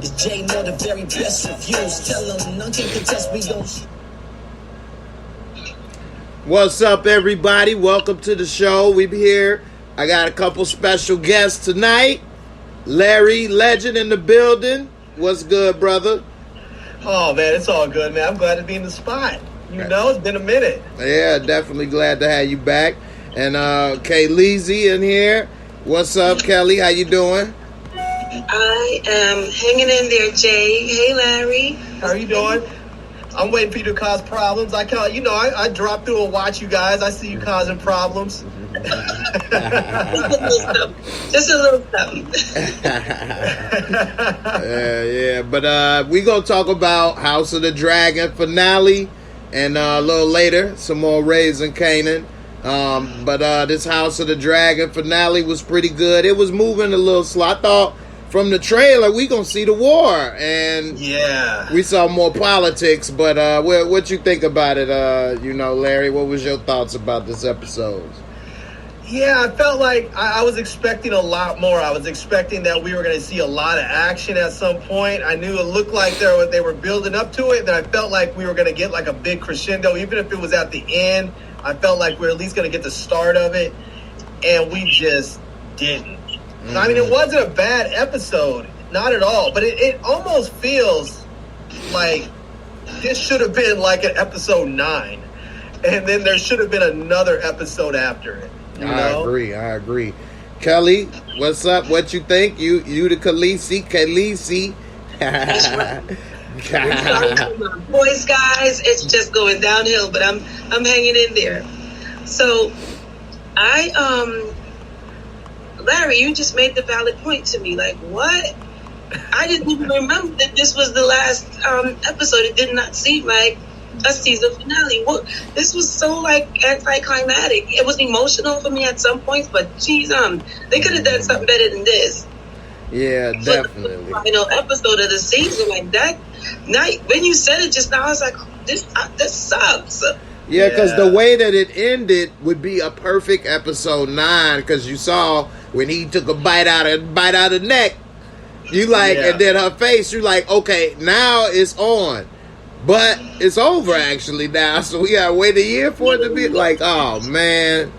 It's JMOOREREVIEWS, the very best reviews. Tell them none can contest, we don't. What's up, everybody? Welcome to the show. We be here. I got a couple special guests tonight. Larry Legend in the building. What's good, brother? Oh, man, it's all good, man. I'm glad to be in the spot. You know, it's been a minute. Yeah, definitely glad to have you back. And Kayleezy in here. What's up, Kelly? How you doing? I am hanging in there, Jay. Hey, Larry. How are you doing? I'm waiting for you to cause problems. I drop through and watch you guys. I see you causing problems. Just a little something. Yeah. But we gonna talk about House of the Dragon finale, and a little later some more Raising Kanan. But this House of the Dragon finale was pretty good. It was moving a little slow. I thought from the trailer we gonna see the war, and yeah, we saw more politics. But what you think about it? Larry, what was your thoughts about this episode? Yeah, I felt like I was expecting a lot more. I was expecting that we were going to see a lot of action at some point. I knew it looked like they were building up to it. Then I felt like we were going to get like a big crescendo, even if it was at the end. I felt like we were at least going to get the start of it, and we just didn't. Mm-hmm. I mean, it wasn't a bad episode, not at all. But it almost feels like this should have been like an episode 9, and then there should have been another episode after it. I agree. Kelly, what's up? What you think? You the Kayleezy. Boys, guys, it's just going downhill, but I'm hanging in there. So, Larry, you just made the valid point to me. Like, what? I didn't even remember that this was the last episode. It did not seem like a season finale. Well, this was so like anticlimactic. It was emotional for me at some points, but geez, they could have done something better than this. Yeah, definitely. The final episode of the season, like that night when you said it just now, I was like, this sucks. Yeah, because the way that it ended would be a perfect episode 9. Because you saw when he took a bite out of the neck, you like, and then her face, you like, okay, now it's on. But it's over actually now, so we gotta wait a year for it to be like, oh man,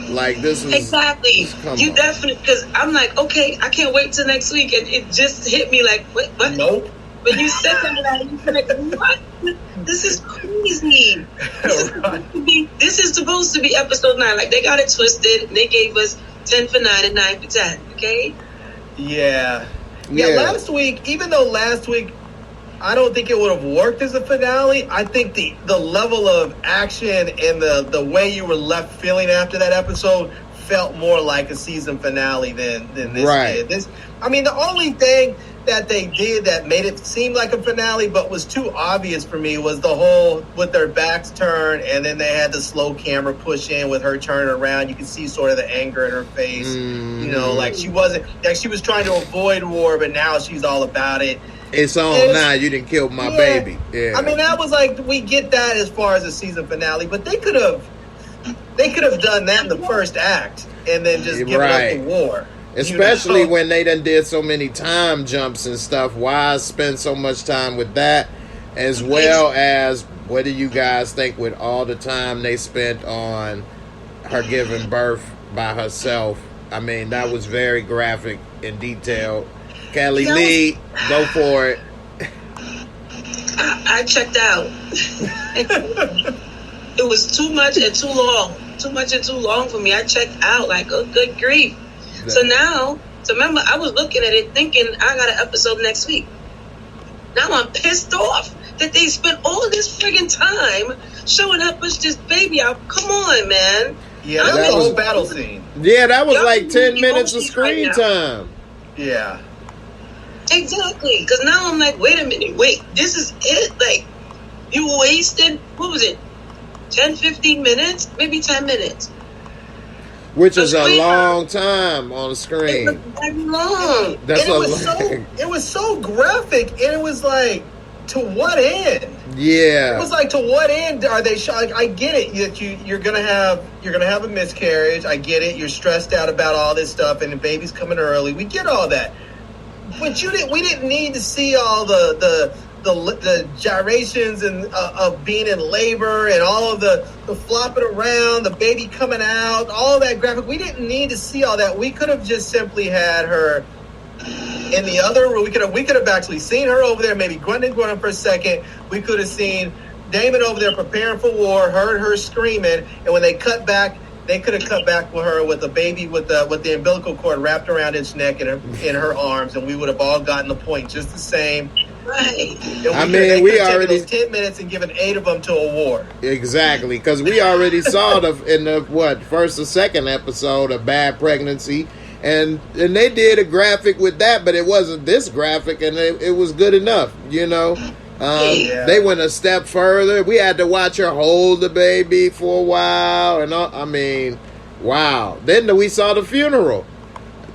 like this is exactly. You definitely, because I'm like, okay, I can't wait till next week, and it just hit me like, what? Nope. When you said that, you like, what? This is crazy. This is supposed to be episode 9. Like they got it twisted. They gave us 10 for 9 and 9 for 10. Okay. Yeah. Last week, even though last week I don't think it would have worked as a finale, I think the level of action and the way you were left feeling after that episode felt more like a season finale than this did. The only thing that they did that made it seem like a finale but was too obvious for me was the whole with their backs turned and then they had the slow camera push in with her turning around. You could see sort of the anger in her face. You know, like she was trying to avoid war, but now she's all about it. It's on now. You didn't kill my baby. Yeah. I mean, that was like, we get that as far as the season finale, but they could have done that in the first act and then just given us the war. Especially when they done did so many time jumps and stuff. Why spend so much time with that? As well as, what do you guys think with all the time they spent on her giving birth by herself? I mean, that was very graphic and detailed. Kelly Lee, go for it. I checked out. It was too much and too long. Too much and too long for me. I checked out like, oh, good grief. So remember, I was looking at it thinking I got an episode next week. Now I'm pissed off that they spent all of this friggin' time showing her push this baby out. Come on, man. Yeah, that was the whole battle scene. Yeah, that was like 10 minutes of screen time. Yeah. Exactly. Because now I'm like, wait a minute. Wait, this is it? Like, you wasted, what was it, 10, 15 minutes? Maybe 10 minutes. Which is a long time on the screen. It was very long. It was so graphic, and it was like, to what end? Yeah. It was like, to what end are they showing? I get it that you're gonna have a miscarriage. I get it. You're stressed out about all this stuff, and the baby's coming early. We get all that. But we didn't need to see all the gyrations and of being in labor and all of the flopping around, the baby coming out, all that graphic. We didn't need to see all that. We could have just simply had her in the other room. We could have actually seen her over there, maybe grunting for a second. We could have seen Damon over there preparing for war, heard her screaming, and when they cut back, they could have cut back with her with a baby with the umbilical cord wrapped around its neck and in her arms, and we would have all gotten the point just the same. Right. We already those 10 minutes and given 8 of them to a war. Exactly, because we already saw in the first or second episode a bad pregnancy, and they did a graphic with that, but it wasn't this graphic, and it was good enough, you know. They went a step further. We had to watch her hold the baby for a while, and wow. Then we saw the funeral.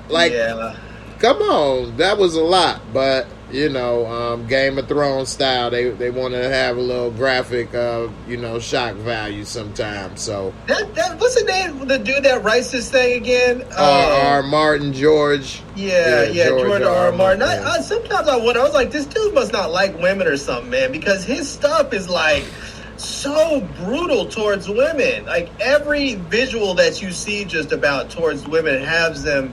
Come on, that was a lot, but. You know, Game of Thrones style. They want to have a little graphic, shock value sometimes. So that what's the name? The dude that writes this thing again? R. Martin, George. George R. Martin. Sometimes I wonder. I was like, this dude must not like women or something, man, because his stuff is like so brutal towards women. Like every visual that you see just about towards women has them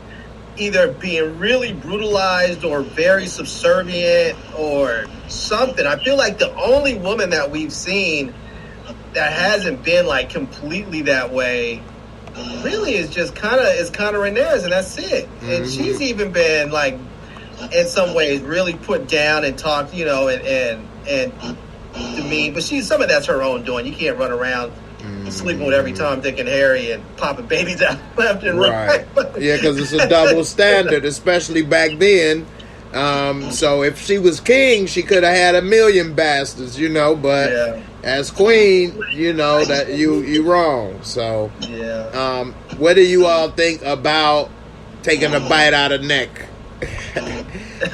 either being really brutalized or very subservient or something. I feel like the only woman that we've seen that hasn't been like completely that way really is just kind of Ramirez, and that's it. Mm-hmm. And she's even been like in some ways really put down and talked, and demeaned. But some of that's her own doing. You can't run around sleeping with every Tom, Dick, and Harry and popping babies out left and right. Yeah, because it's a double standard, especially back then. So if she was king, she could have had 1,000,000 bastards, but as queen, that you wrong. So what do you all think about taking a bite out of neck?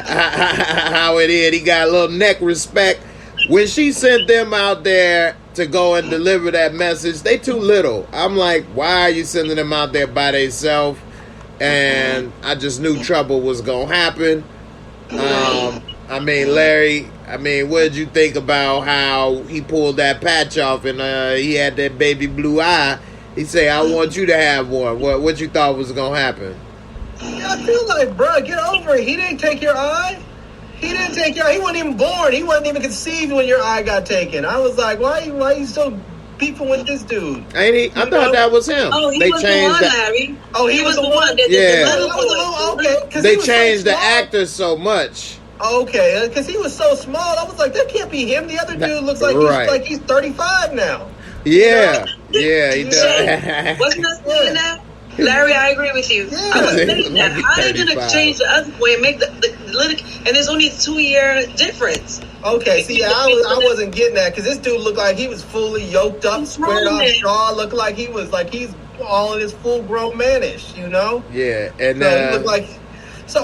How it is. He got a little neck respect. When she sent them out there to go and deliver that message, they too little. I'm like, why are you sending them out there by themselves? And I just knew trouble was going to happen. Larry, what did you think about how he pulled that patch off and he had that baby blue eye? He said, I want you to have one. What you thought was going to happen? Yeah, I feel like, bro, get over it. He didn't take your eye. He didn't take your eye. He wasn't even born. He wasn't even conceived when your eye got taken. I was like, why are you so beefing with this dude? Ain't he? I thought that was him. Oh, he was the one, Larry. Oh, he was the one. Okay. They changed the actor so much. Okay, because he was so small. I was like, that can't be him. The other dude looks like he's 35 now. Yeah, he does. Wasn't that saying that? Larry, I agree with you. Yeah. I was saying that. How are they going to change the other way and make the little... And there's only a 2-year difference. Okay, see, I wasn't getting that because this dude looked like he was fully yoked up, squared off jaw, looked like he's all in his full-grown manish, Yeah, and... So he looked like... So,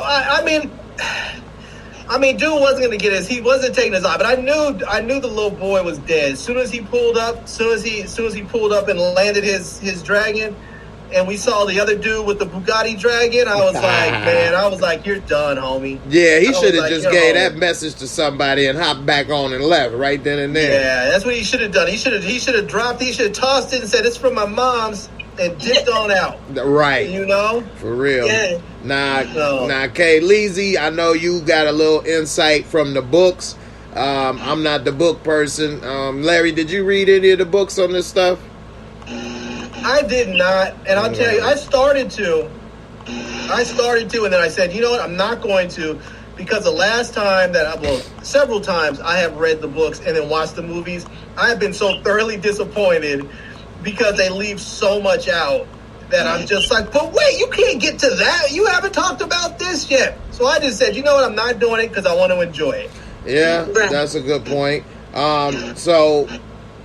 dude wasn't going to get he wasn't taking his eye, but I knew the little boy was dead. As soon as he pulled up and landed his dragon... And we saw the other dude with the Bugatti dragon. I was like, you're done, homie. Yeah, he should have just gave that message to somebody and hopped back on and left right then and there. Yeah, that's what he should have done. He should have dropped it. He should have tossed it and said, it's from my mom's, and dipped on out. Right. For real. Yeah. Now, Kay Leezy, I know you got a little insight from the books. I'm not the book person. Larry, did you read any of the books on this stuff? I did not, and I'll tell you, I started to, and then I said, you know what, I'm not going to, because the last time several times I have read the books and then watched the movies, I have been so thoroughly disappointed because they leave so much out that I'm just like, but wait, you can't get to that. You haven't talked about this yet. So I just said, you know what, I'm not doing it because I want to enjoy it. Yeah, that's a good point. So,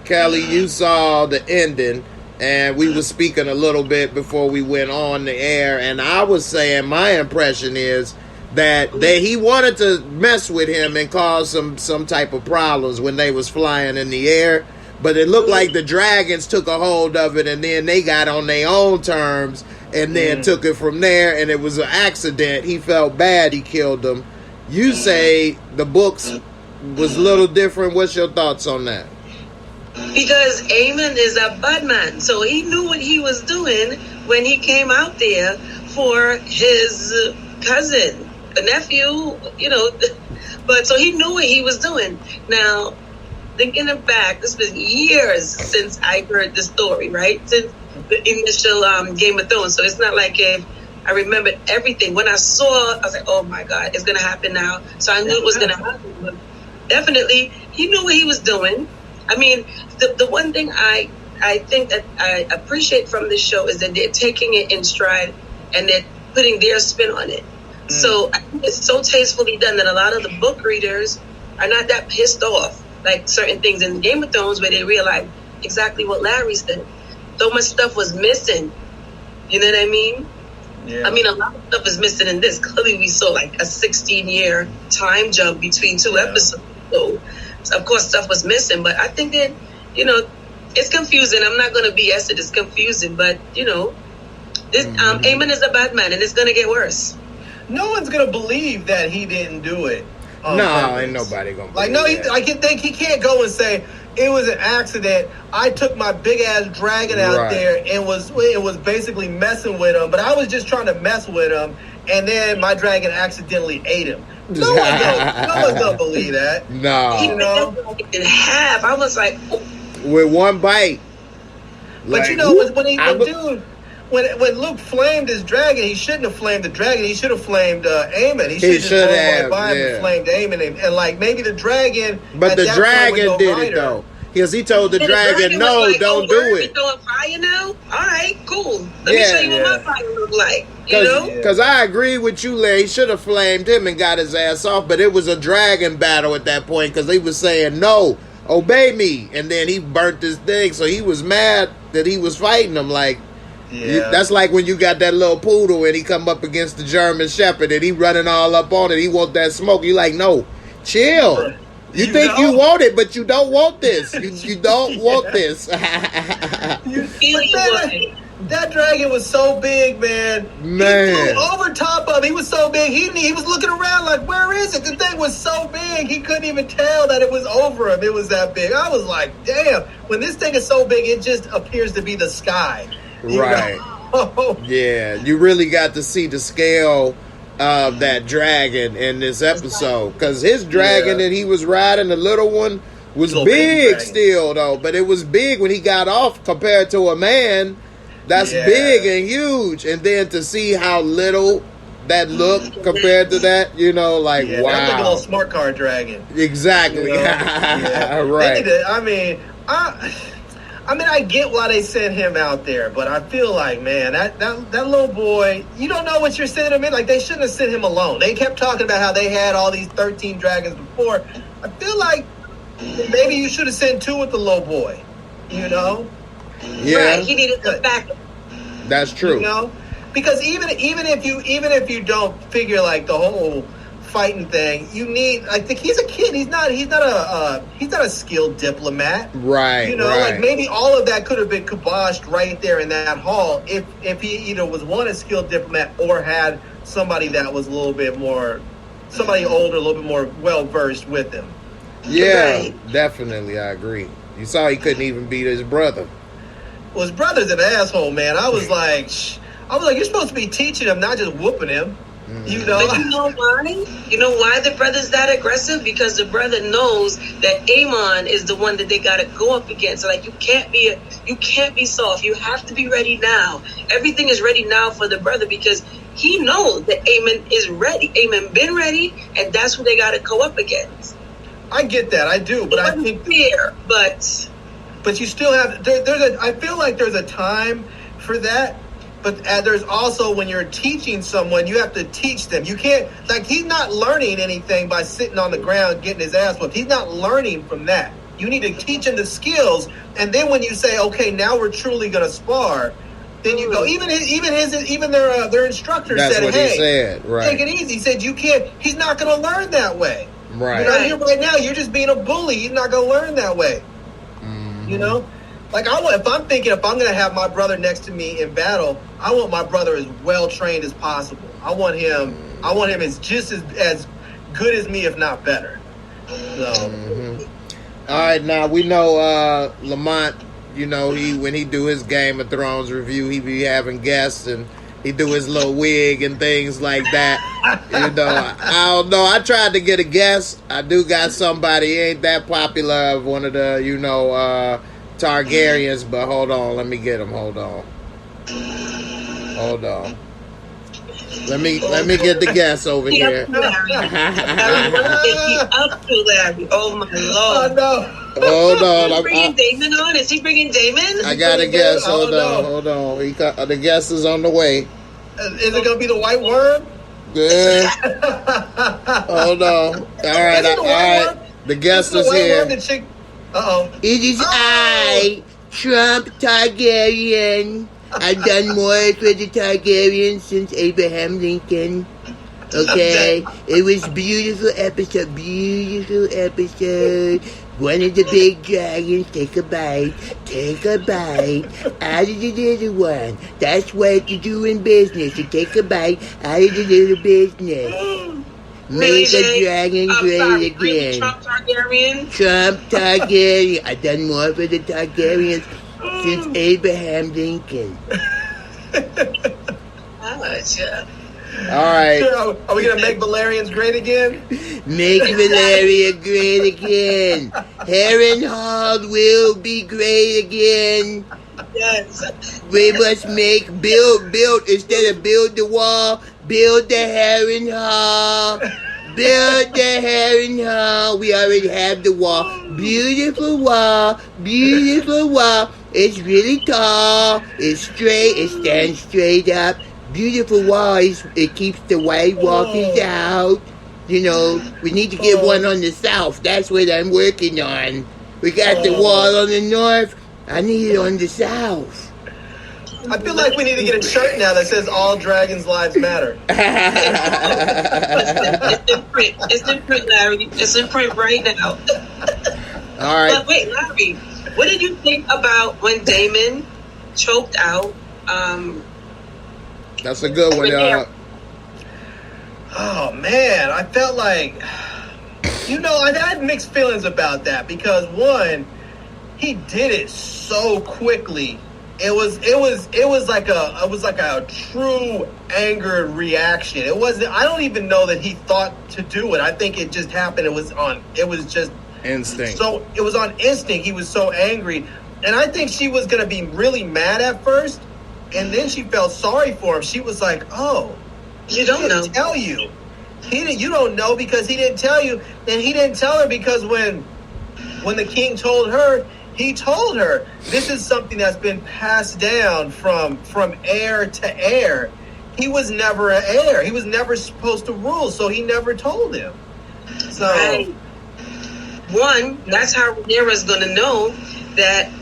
Kelly, you saw the ending. And we were speaking a little bit before we went on the air, and I was saying my impression is that he wanted to mess with him and cause some type of problems when they was flying in the air, but it looked like the dragons took a hold of it, and then they got on their own terms, and then took it from there, and it was an accident. He felt bad. He killed them, You say the books was a little different. What's your thoughts on that? Because Eamon is a bad man, so he knew what he was doing when he came out there for his cousin, a nephew, but so he knew what he was doing. Now, thinking back, this was years since I heard the story, right? Since the initial Game of Thrones, so it's not like if I remembered everything. When I saw, I was like, oh my God, it's going to happen now. So I knew it was going to happen. But definitely, he knew what he was doing. I mean, the one thing I think that I appreciate from this show is that they're taking it in stride and they're putting their spin on it. So I think it's so tastefully done that a lot of the book readers are not that pissed off like certain things in Game of Thrones where they realize exactly what Larry said. So much stuff was missing. You know what I mean? Yeah. I mean, a lot of stuff is missing in this. Clearly, we saw like a 16-year time jump between two episodes. So, of course, stuff was missing. But I think that, it's confusing. I'm not going to BS it. It's confusing. But, this Eamon is a bad man, and it's going to get worse. No one's going to believe that he didn't do it. No, ain't nobody going to believe that. I can think he can't go and say, it was an accident. I took my big-ass dragon out there and it was basically messing with him. But I was just trying to mess with him, and then my dragon accidentally ate him. No one's going to believe that. No. He in half. I was like... With one bite. But when Luke flamed his dragon, he shouldn't have flamed the dragon. He should have flamed Aemon. He should have flamed Aemon and maybe the dragon. But the dragon did it though, because he told the dragon, "No, don't do it." Throwing fire now? All right, cool. Let me show you what my fire look like. Because I agree with you, Larry. He should have flamed him and got his ass off. But it was a dragon battle at that point because he was saying, "No, obey me," and then he burnt his thing. So he was mad that he was fighting him like. Yeah. That's like when you got that little poodle and he come up against the German Shepherd and he running all up on it. He want that smoke. You like, no, chill. You think you want it, but you don't want this. You don't want this. That dragon was so big, man. He flew over top of him. He was so big. He was looking around like, where is it? The thing was so big, he couldn't even tell that it was over him. It was that big. I was like, damn. When this thing is so big, it just appears to be the sky. Right. Yeah, you really got to see the scale of that dragon in this episode. Because his dragon that he was riding, the little one, was big still, though. But it was big when he got off compared to a man. That's big and huge. And then to see how little that looked compared to that, wow. That's like a little smart car dragon. Exactly. Right. I get why they sent him out there, but I feel like, man, that little boy, you don't know what you're sending him in. Like, they shouldn't have sent him alone. They kept talking about how they had all these 13 dragons before. I feel like maybe you should have sent 2 with the little boy, Yeah. Right, he needed to back him. That's true. Because even if you don't figure like the whole fighting thing, you need. I think he's a kid. He's not a skilled diplomat. Right. Like maybe all of that could have been kiboshed right there in that hall if he either was a skilled diplomat or had somebody that was somebody older, a little bit more well versed with him. Yeah, definitely, I agree. You saw he couldn't even beat his brother. Well, his brother's an asshole, man. I was like, you're supposed to be teaching him, not just whooping him. But you know why? You know why the brother's that aggressive? Because the brother knows that Aemon is the one that they gotta go up against. So like you can't be soft. You have to be ready now. Everything is ready now for the brother because he knows that Aemon is ready. Aemon been ready, and that's who they gotta go up against. I get that, I do, but I think fear, but you still have. I feel like there's a time for that. But there's also when you're teaching someone, you have to teach them. You can't, he's not learning anything by sitting on the ground getting his ass whooped. He's not learning from that. You need to teach him the skills. And then when you say, okay, now we're truly going to spar, then you go, even their instructor said, hey, he said, right. Take it easy. He said, you can't, he's not going to learn that way. Right. You're not here right now. You're just being a bully. He's not going to learn that way. Mm-hmm. Like if I'm going to have my brother next to me in battle, I want my brother as well trained as possible. I want him as just as good as me, if not better. So. All right, now we know Lamont. You know, when he do his Game of Thrones review, he be having guests and he do his little wig and things like that. You know, I don't know. I tried to get a guest. I do got somebody. He ain't that popular of one of the, Targaryens. But hold on, let me get him. Hold on. Let me get the guest over here. Oh my Lord! Oh, no. Hold on. Is he bringing Damon on? Is he bringing Damon? I got a guest. Hold on. The guest is on the way. Is it gonna be the White Worm? Yeah. Hold on. All right. The guest is here. It is I, Trump Targaryen. I've done more for the Targaryens since Abraham Lincoln. Okay? It was beautiful episode. One of the big dragons, take a bite out of the little one. That's what you do in business. You take a bite out of the little business. Make a dragon great again. Trump Targaryen? Trump Targaryen. I've done more for the Targaryens since Abraham Lincoln. All right. Are we going to make Valerians great again? Make Valeria great again. Harrenhal will be great again. Yes. We must build, instead of build the wall, build the Harrenhal. Build the Harrenhal. We already have the wall. Beautiful wall. It's really tall. It's straight. It stands straight up. Beautiful wall. It keeps the White Walkers out. You know, we need to get one on the south. That's what I'm working on. We got the wall on the north. I need it on the south. I feel like we need to get a shirt now that says "All Dragons' Lives Matter." It's in print, Larry. It's in print right now. All right. But wait, Larry, what did you think about when Damon choked out? That's a good one, y'all. Oh man, I felt like, I had mixed feelings about that because one, he did it so quickly. It was like a true anger reaction. It wasn't. I don't even know that he thought to do it. I think it just happened. It was just instinct. So it was on instinct. He was so angry, and I think she was gonna be really mad at first, and then she felt sorry for him. She was like, "Oh, you don't know. Tell you, you don't know because he didn't tell you, and he didn't tell her because when the king told her." He told her, this is something that's been passed down from heir to heir. He was never an heir. He was never supposed to rule, so he never told him. So, right. One, that's how Rhaenyra's going to know that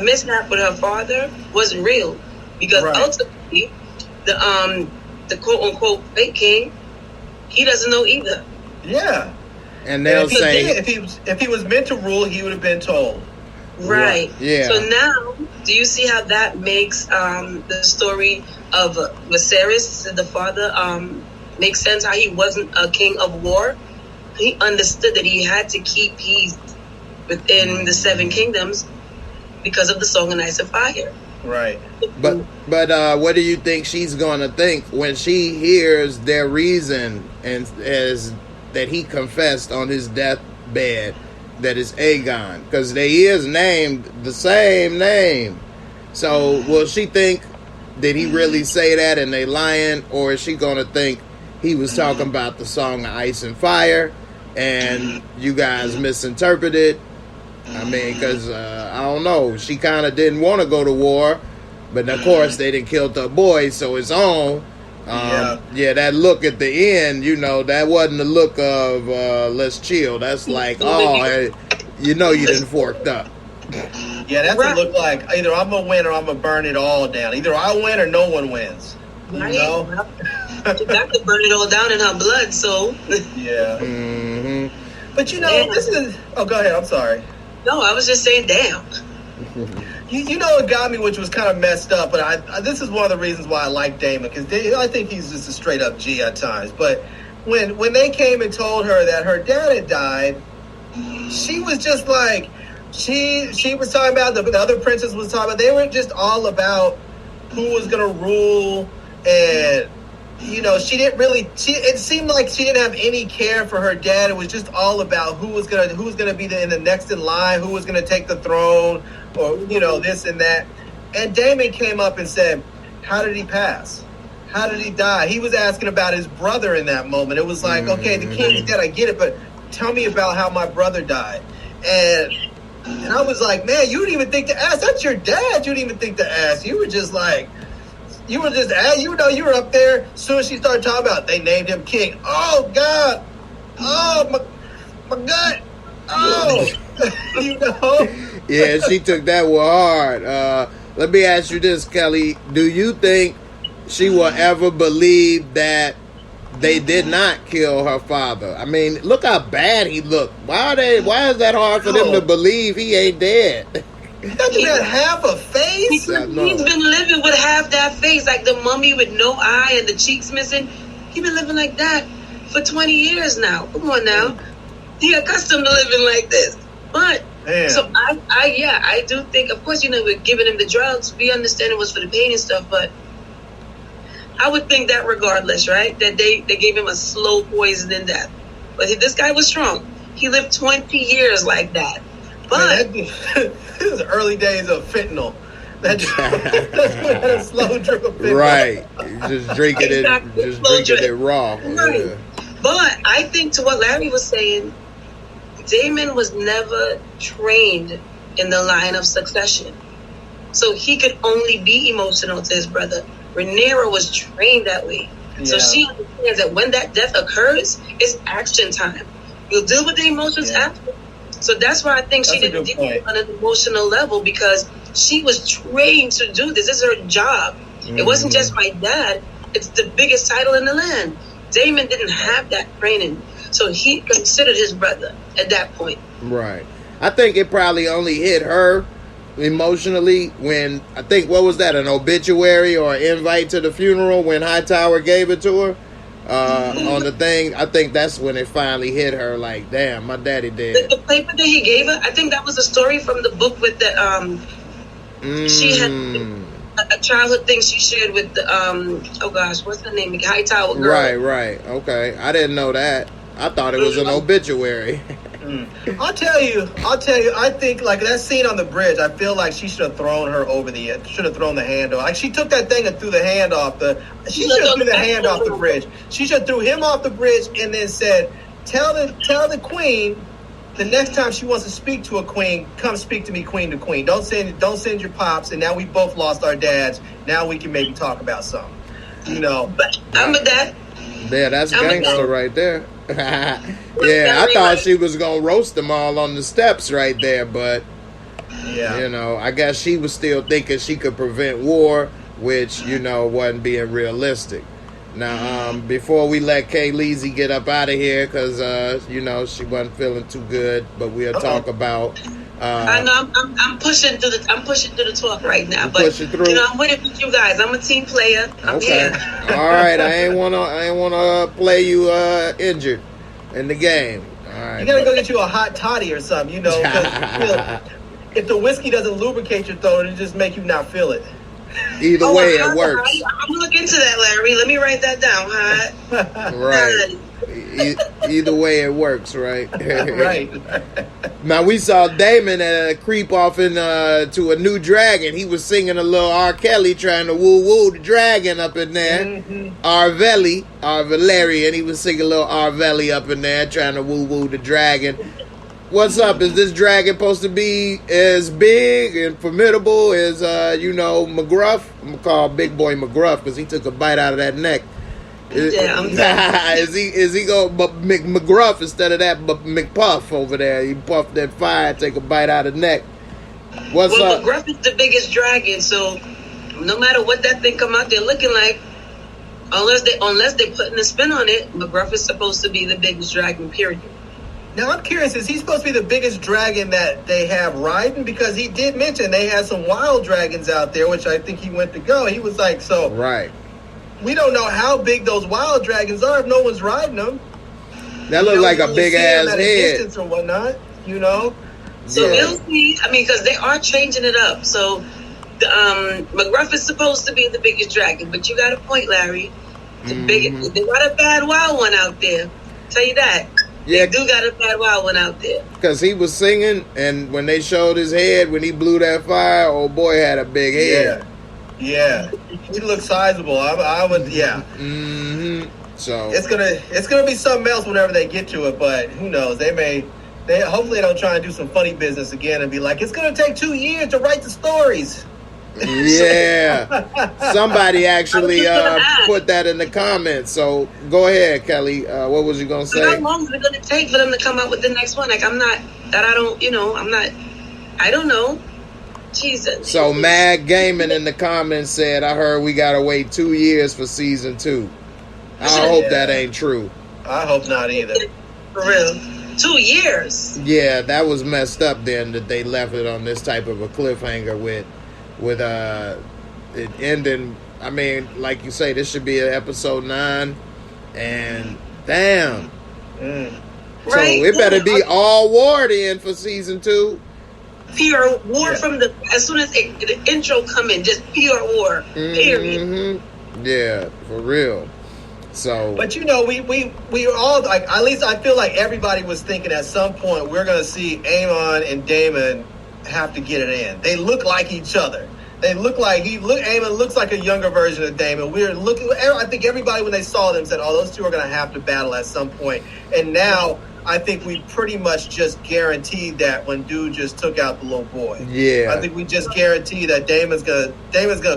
mishap with her father wasn't real. Because ultimately, the quote-unquote fake king, he doesn't know either. Yeah. And they'll say... If he was meant to rule, he would have been told. Right. Yeah. So now, do you see how that makes the story of Viserys, the father, makes sense? How he wasn't a king of war. He understood that he had to keep peace within the Seven Kingdoms because of the Song of Ice and Fire. Right. But what do you think she's going to think when she hears their reason and as that he confessed on his deathbed? That is Aegon, because he is named the same name. So will she think, did he really say that and they lying, or is she going to think he was talking about the Song of Ice and Fire and you guys misinterpreted? I mean, because I don't know, she kind of didn't want to go to war, but of course they didn't kill her boy, so it's on. Yeah, that look at the end, that wasn't the look of let's chill. That's like, hey, you didn't forked up. Yeah, that's a look like either I'm gonna win or I'm gonna burn it all down. Either I win or no one wins. Right. You got to burn it all down in her blood, so. Yeah. Mm-hmm. But this is. Oh, go ahead. I'm sorry. No, I was just saying, damn. What got me, which was kind of messed up, but this is one of the reasons why I like Damon, because I think he's just a straight up G at times. But when they came and told her that her dad had died, she was just like, she was talking about, the other princess was talking about, they were just all about who was going to rule, and you know, she didn't really. It seemed like she didn't have any care for her dad. It was just all about who was gonna be in the next in line, who was gonna take the throne, or you know, this and that. And Damon came up and said, "How did he pass? How did he die?" He was asking about his brother in that moment. It was like, okay, the king is dead, I get it, but tell me about how my brother died. And I was like, man, you didn't even think to ask. That's your dad. You didn't even think to ask. You were just like. You were just, you know, you were up there. As soon as she started talking about, they named him king. Oh God! Oh my God! Oh, you know. Yeah, she took that one hard. Let me ask you this, Kelly: do you think she will ever believe that they did not kill her father? I mean, look how bad he looked. Why is that hard for them to believe he ain't dead? He got half a face. He's been living with half that face, like the mummy with no eye and the cheeks missing. He's been living like that for 20 years now. Come on now. He accustomed to living like this. But so I do think, of course, you know, we're giving him the drugs. We understand it was for the pain and stuff, but I would think that regardless, right? That they gave him a slow poison in death. But this guy was strong. He lived 20 years like that. But this is early days of fentanyl. That's a slow drip of fentanyl. Right. Just drinking it raw. Right. Yeah. But I think to what Larry was saying, Damon was never trained in the line of succession. So he could only be emotional to his brother. Rhaenyra was trained that way. Yeah. So she understands that when that death occurs, it's action time. You'll deal with the emotions after. So that's why I think she didn't deal on an emotional level, because she was trained to do this. This is her job. It wasn't just my dad. It's the biggest title in the land. Damon didn't have that training. So he considered his brother at that point. Right. I think it probably only hit her emotionally when, I think, what was that, an obituary or an invite to the funeral when Hightower gave it to her? On the thing, I think that's when it finally hit her. Like, damn, my daddy dead. The paper that he gave her, I think that was a story from the book with the she had a childhood thing she shared with the oh gosh, what's her name? Hightower girl. Right. Okay, I didn't know that. I thought it was an obituary. I'll tell you. I think like that scene on the bridge. I feel like she should have thrown her over the edge. Should have thrown the hand off. Like she took that thing and threw the hand off the. She should have threw the hand off the bridge. She should have threw him off the bridge and then said, "Tell the queen, the next time she wants to speak to a queen, come speak to me, queen to queen. Don't send your pops. And now we both lost our dads. Now we can maybe talk about something. You know." But I'm a dad. Yeah, that's gangster right there. Yeah, I thought she was gonna roast them all on the steps right there, but you know, I guess she was still thinking she could prevent war, which, you know, wasn't being realistic. Now, before we let Kay Leezy get up out of here, because you know, she wasn't feeling too good, but we'll talk about. I know I'm pushing through the talk right now, but you know, I'm with it with you guys. I'm a team player. I'm here. All right, I ain't wanna play you injured in the game. All right, you gotta go get you a hot toddy or something, you know, because if the whiskey doesn't lubricate your throat, it just make you not feel it. Either way, it works. I'm gonna look into that, Larry. Let me write that down. Hot. Right. Either way, it works, right? Right. Now, we saw Damon creep off to a new dragon. He was singing a little R. Kelly, trying to woo the dragon up in there. Arvelli, and he was singing a little Arvelli up in there, trying to woo the dragon. What's up? Is this dragon supposed to be as big and formidable as, you know, McGruff? I'm going to call Big Boy McGruff because he took a bite out of that neck. Is he going McGruff instead of that McPuff over there? He puffed that fire, take a bite out of the neck. What's up? McGruff is the biggest dragon, so no matter what that thing come out there looking like, unless they putting a spin on it, McGruff is supposed to be the biggest dragon, period. Now, I'm curious, is he supposed to be the biggest dragon that they have riding? Because he did mention they had some wild dragons out there, which I think he went to go. He was like, so... Right. we don't know how big those wild dragons are if no one's riding them. That looked like a big ass head or whatnot, you know. So we'll see. I mean, because they are changing it up. So McGruff is supposed to be the biggest dragon, but you got a point, Larry. They got a bad wild one out there. Tell you that. Yeah, they do got a bad wild one out there. Because he was singing, and when they showed his head, when he blew that fire, old boy had a big head. Yeah. He looked sizable. I would, yeah. So it's gonna be something else whenever they get to it, but who knows? They hopefully they don't try and do some funny business again and be like, it's gonna take 2 years to write the stories. Yeah. Somebody actually put that in the comments. So go ahead, Kelly. What was you gonna say? How long is it gonna take for them to come out with the next one? Like I don't know. Jesus. So Mad Gaming in the comments said, I heard we gotta wait 2 years for season 2. I hope that ain't true. I hope not either. For real. 2 years. Yeah, that was messed up then that they left it on this type of a cliffhanger with it ending. I mean, like you say, this should be episode 9, and damn. So it better be all war then for season 2. Pure war from as soon as the intro come in, just pure war. Period. Yeah, for real. So, but you know, we all, like, at least I feel like everybody was thinking at some point we're gonna see Aemon and Daemon have to get it in. They look like each other. They look like Aemon looks like a younger version of Daemon. I think everybody when they saw them said, "Oh, those two are gonna have to battle at some point." And now I think we pretty much just guaranteed that when dude just took out the little boy. Yeah, I think we just guaranteed that Daemon's gonna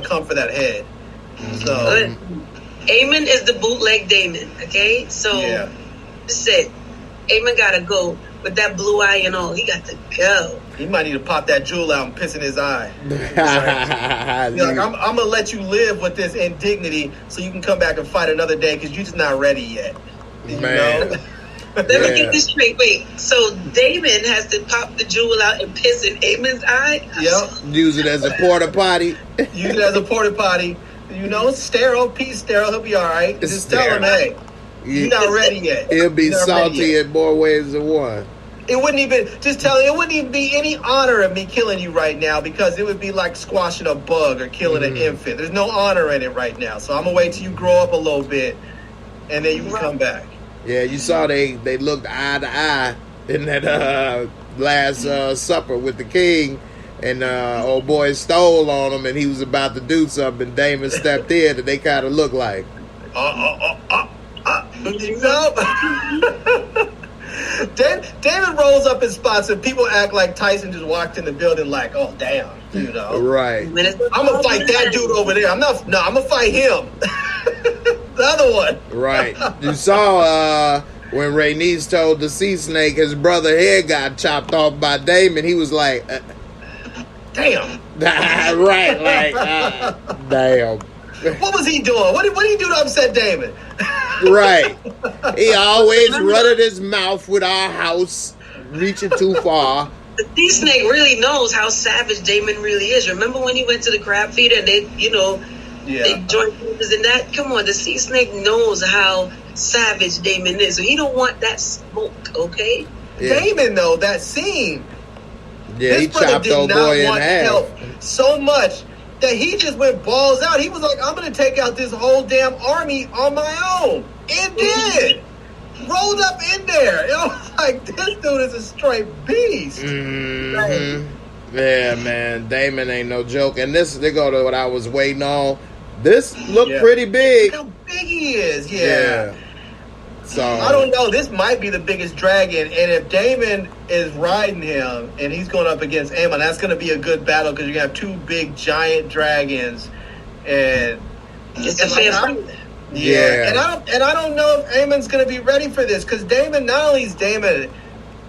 come for that head. So Aemon is the bootleg Daemon. Okay, so that's it. Aemon gotta go with that blue eye and all. He got to go. He might need to pop that jewel out and piss in his eye. I'm gonna let you live with this indignity so you can come back and fight another day because you're just not ready yet. You know? Let me get this straight. Wait, so Daemon has to pop the jewel out and piss in Aemon's eye? Yep. Use it as a porta potty. Use it as a porta potty. You know, sterile, peace, sterile. He'll be all right. Just tell him, hey, you're not ready yet. He'll be salty in more ways than one. It wouldn't even be any honor of me killing you right now because it would be like squashing a bug or killing an infant. There's no honor in it right now. So I'm gonna wait till you grow up a little bit and then you can come back. Yeah, you saw they looked eye to eye in that last supper with the king, and old boy stole on him and he was about to do something and Daemon stepped in and they kind of looked like you know? David rolls up in spots and people act like Tyson just walked in the building like, oh damn, you know. Right. I'm gonna fight that dude over there. I'm gonna fight him. The other one. Right. You saw when Rhaenys told the sea snake his brother head got chopped off by Daemon, he was like damn. Right, like damn. What was he doing? What did he do to upset Daemon? Right. He always running his mouth with our house, reaching too far. The sea snake really knows how savage Daemon really is. Remember when he went to the crab feeder and they joined forces in that? Come on, the sea snake knows how savage Daemon is. So he don't want that smoke, okay? Yeah. Daemon, though, that scene. Yeah, he chopped old boy in half so much that he just went balls out. He was like, I'm going to take out this whole damn army on my own. And did. Rolled up in there. It was like, this dude is a straight beast. Yeah, man. Daemon ain't no joke. And they go to what I was waiting on. This looked pretty big. Look how big he is. Yeah. So I don't know. This might be the biggest dragon. And if Daemon is riding him and he's going up against Aemon, that's going to be a good battle because you're going to have two big giant dragons. And it's a fair fight. Yeah. And I don't know if Aemon's going to be ready for this because Daemon, not only is Daemon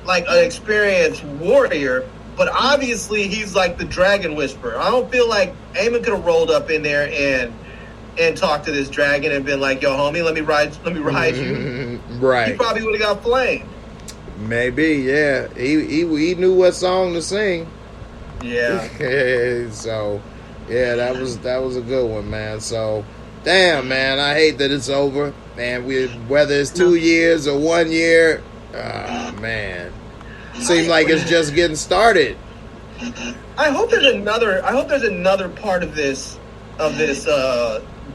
like an experienced warrior, but obviously he's like the dragon whisperer. I don't feel like Aemon could have rolled up in there and talked to this dragon and been like, yo, homie, let me ride you. Right. He probably would have got flamed. Maybe, yeah. He knew what song to sing. Yeah. So, yeah, that was a good one, man. So, damn, man, I hate that it's over. Man, whether it's 2 years or 1 year, man, seems like it's just getting started. I hope there's another part of this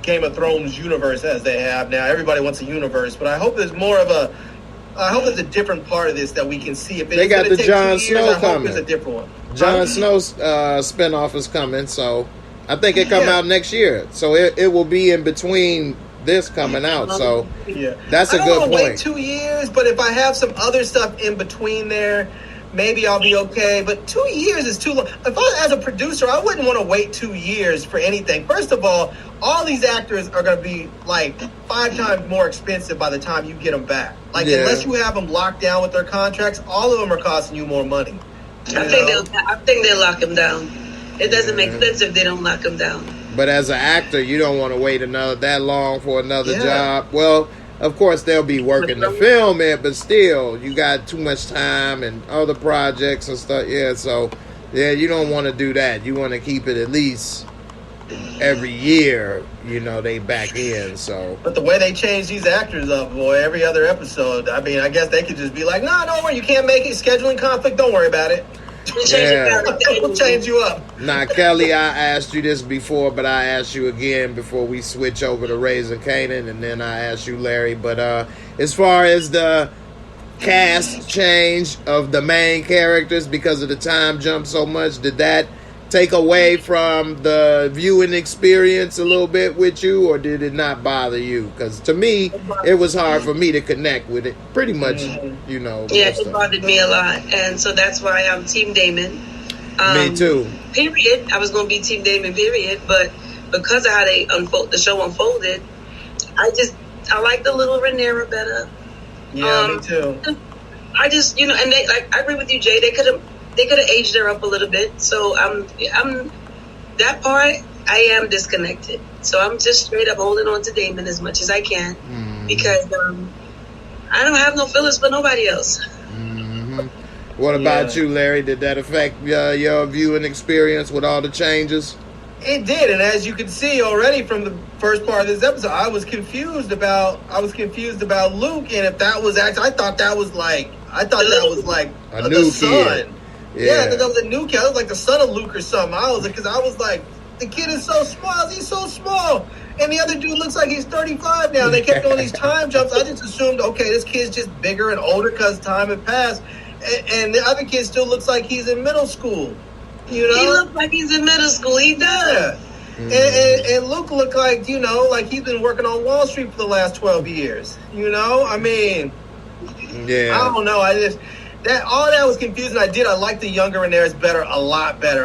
Game of Thrones universe as they have now. Everybody wants a universe, but I hope there's a different part of this that we can see. If they got the Jon Snow coming, there's a different one. Jon Snow's spinoff is coming, so I think it come out next year. So it will be in between this coming out. So that's a good point. Wait 2 years, but if I have some other stuff in between there, maybe I'll be okay. But 2 years is too long. If I, as a producer, I wouldn't want to wait 2 years for anything. First of all these actors are going to be like 5 times more expensive by the time you get them back. Like, unless you have them locked down with their contracts, all of them are costing you more money. I think they'll lock them down. It doesn't make sense if they don't lock them down. But as an actor, you don't want to wait that long for another job. Well, of course, they'll be working to film it, but still, you got too much time and other projects and stuff. Yeah, so, you don't want to do that. You want to keep it at least every year, they back in, so. But the way they change these actors up, boy, every other episode, I mean, I guess they could just be like, no, don't worry, you can't make it, scheduling conflict, don't worry about it. We'll change you up. Now, Kelly, I asked you this before, but I asked you again before we switch over to Raising Kanan, and then I asked you, Larry. But as far as the cast change of the main characters because of the time jump so much, did that take away from the viewing experience a little bit with you, or did it not bother you? Because to me, it was hard for me to connect with it. Pretty much, Yeah, it bothered me a lot, and so that's why I'm Team Damon. Me too. Period. I was going to be Team Damon. Period. But because of how the show unfolded, I like the little Rhaenyra better. Yeah, me too. I just and they I agree with you, Jay. They could have aged her up a little bit. So I'm that part I am disconnected. So I'm just straight up holding on to Damon as much as I can because I don't have no feelings for nobody else. What about you, Larry? Did that affect your viewing experience with all the changes? It did, and as you can see already from the first part of this episode, I was confused about Luke, and if that was actually, I thought that was like a new son. Kid. Yeah, I thought that was a new kid. I was like the son of Luke or something. I was like, the kid is so small. He's so small. And the other dude looks like he's 35 now. They kept doing these time jumps. I just assumed, okay, this kid's just bigger and older because time had passed. And the other kid still looks like he's in middle school. He looks like he's in middle school. He does. Yeah. And Luke looked like, like he's been working on Wall Street for the last 12 years. I mean, I don't know. All that was confusing. I liked the younger Rhaenyra's a lot better.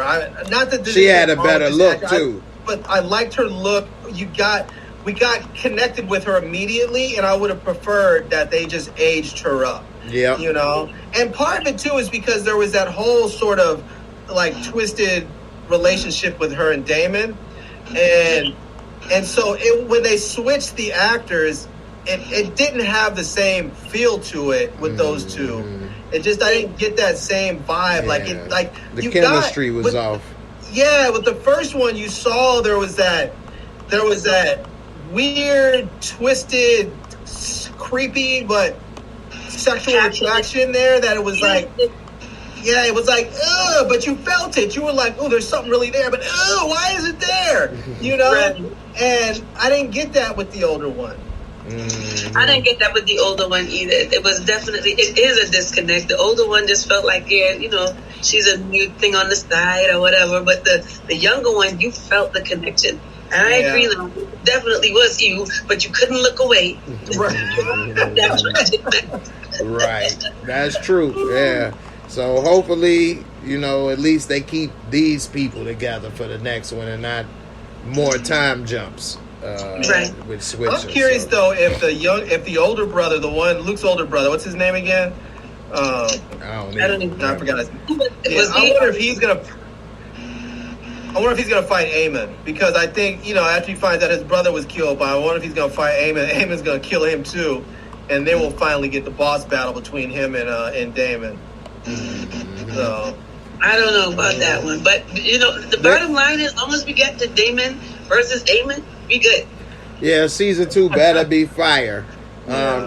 Not that she had a better look too. But I liked her look. We got connected with her immediately, and I would have preferred that they just aged her up. Yeah. And part of it too is because there was that whole sort of like twisted relationship with her and Damon, and so when they switched the actors, it didn't have the same feel to it with those two. It just, I didn't get that same vibe. Yeah. The chemistry was off. Yeah, with the first one, you saw there was that weird, twisted, creepy, but sexual attraction there that it was like, it was like, ugh, but you felt it. You were like, oh, there's something really there, but ugh, why is it there? And I didn't get that with the older one. I didn't get that with the older one either. It is a disconnect. The older one just felt like, she's a new thing on the side or whatever. But the younger one, you felt the connection. And I agree that it definitely was you, but you couldn't look away. Right. That's true. Yeah. So hopefully, at least they keep these people together for the next one and not more time jumps. With switches. I'm curious though if the older brother, Luke's older brother, what's his name again? I forgot his name. I wonder if he's gonna fight Aemon, because I think after he finds out his brother was killed, but I wonder if he's gonna fight Aemon. Aemon's gonna kill him too, and then we'll finally get the boss battle between him and Damon. So I don't know about that one, but the bottom line is, as long as we get to Damon versus Aemon, we good. Yeah, season 2 better be fire.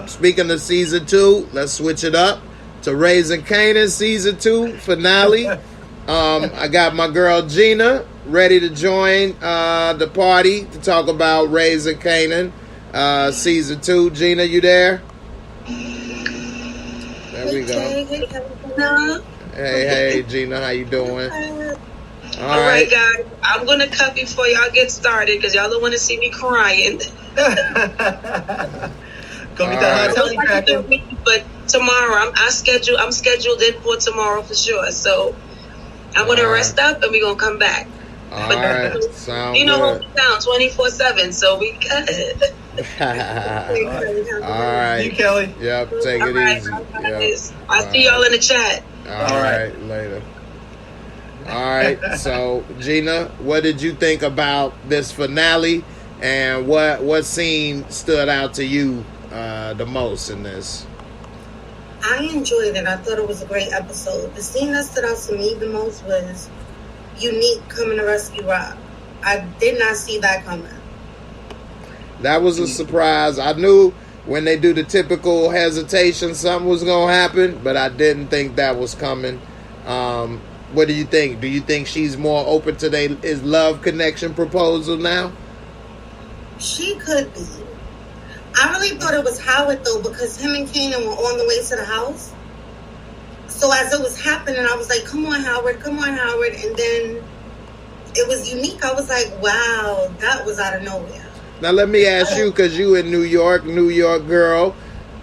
Speaking of season 2, let's switch it up to Raising Kanan season 2 finale. I got my girl Gina ready to join the party to talk about Raising Kanan season 2. Gina, you there? There we go. Hey, Gina, how you doing? All right, guys. I'm going to cut before y'all get started because y'all don't want to see me crying. Go get that hot telly cracking. But tomorrow, I'm scheduled in for tomorrow for sure. So I'm going to rest up and we're going to come back. All right. Sound you know, good. down 24/7. So we got it. All right. You, Kelly. Yep. Take it easy. Yep. I'll see y'all in the chat. All right. Later. All right. So, Gina, what did you think about this finale, and what scene stood out to you the most in this? I enjoyed it. I thought it was a great episode. The scene that stood out to me the most was Unique coming to rescue Rob. I did not see that coming. That was a surprise. I knew when they do the typical hesitation, something was going to happen, but I didn't think that was coming. What do you think? Do you think she's more open to his love connection proposal now? She could be. I really thought it was Howard, though, because him and Kanan were on the way to the house. So as it was happening, I was like, come on, Howard. And then it was Unique. I was like, wow, that was out of nowhere. Now, let me ask you, because you in New York girl.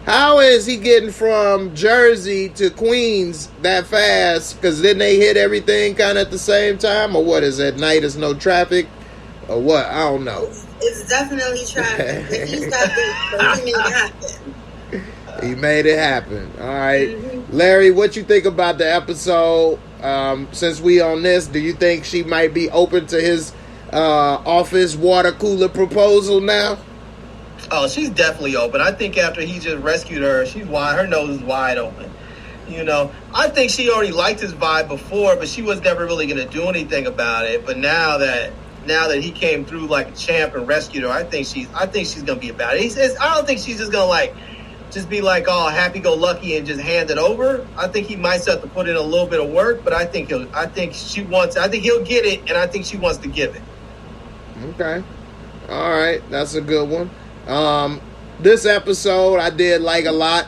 How is he getting from Jersey to Queens that fast? Because didn't they hit everything kind of at the same time? Or what is it? At night, there's no traffic? Or what? I don't know. It's definitely traffic. But he's got the he made it happen. He made it happen. All right. Mm-hmm. Larry, what you think about the episode? Since we on this, do you think she might be open to his office water cooler proposal now? Oh, she's definitely open. I think after he just rescued her, her nose is wide open. You know, I think she already liked his vibe before, but she was never really going to do anything about it. But now that he came through like a champ and rescued her, I think she's going to be about it. I don't think she's just going to just be like all happy-go-lucky and just hand it over. I think he might have to put in a little bit of work, but I think he'll get it, and I think she wants to give it. Okay. All right. That's a good one. This episode I did like a lot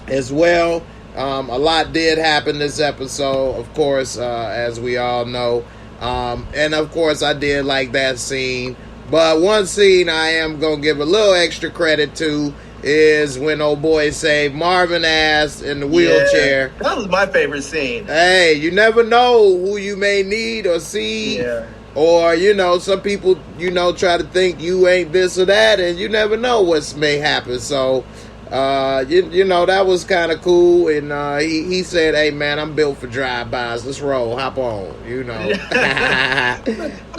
as well. A lot did happen this episode, of course, as we all know. And of course I did like that scene. But one scene I am going to give a little extra credit to is when old boy saved Marvin ass in the wheelchair. That was my favorite scene. Hey, you never know who you may need or see. Yeah. Or, some people, try to think you ain't this or that, and you never know what may happen. So, that was kind of cool. And he said, hey, man, I'm built for drive-bys. Let's roll. Hop on, But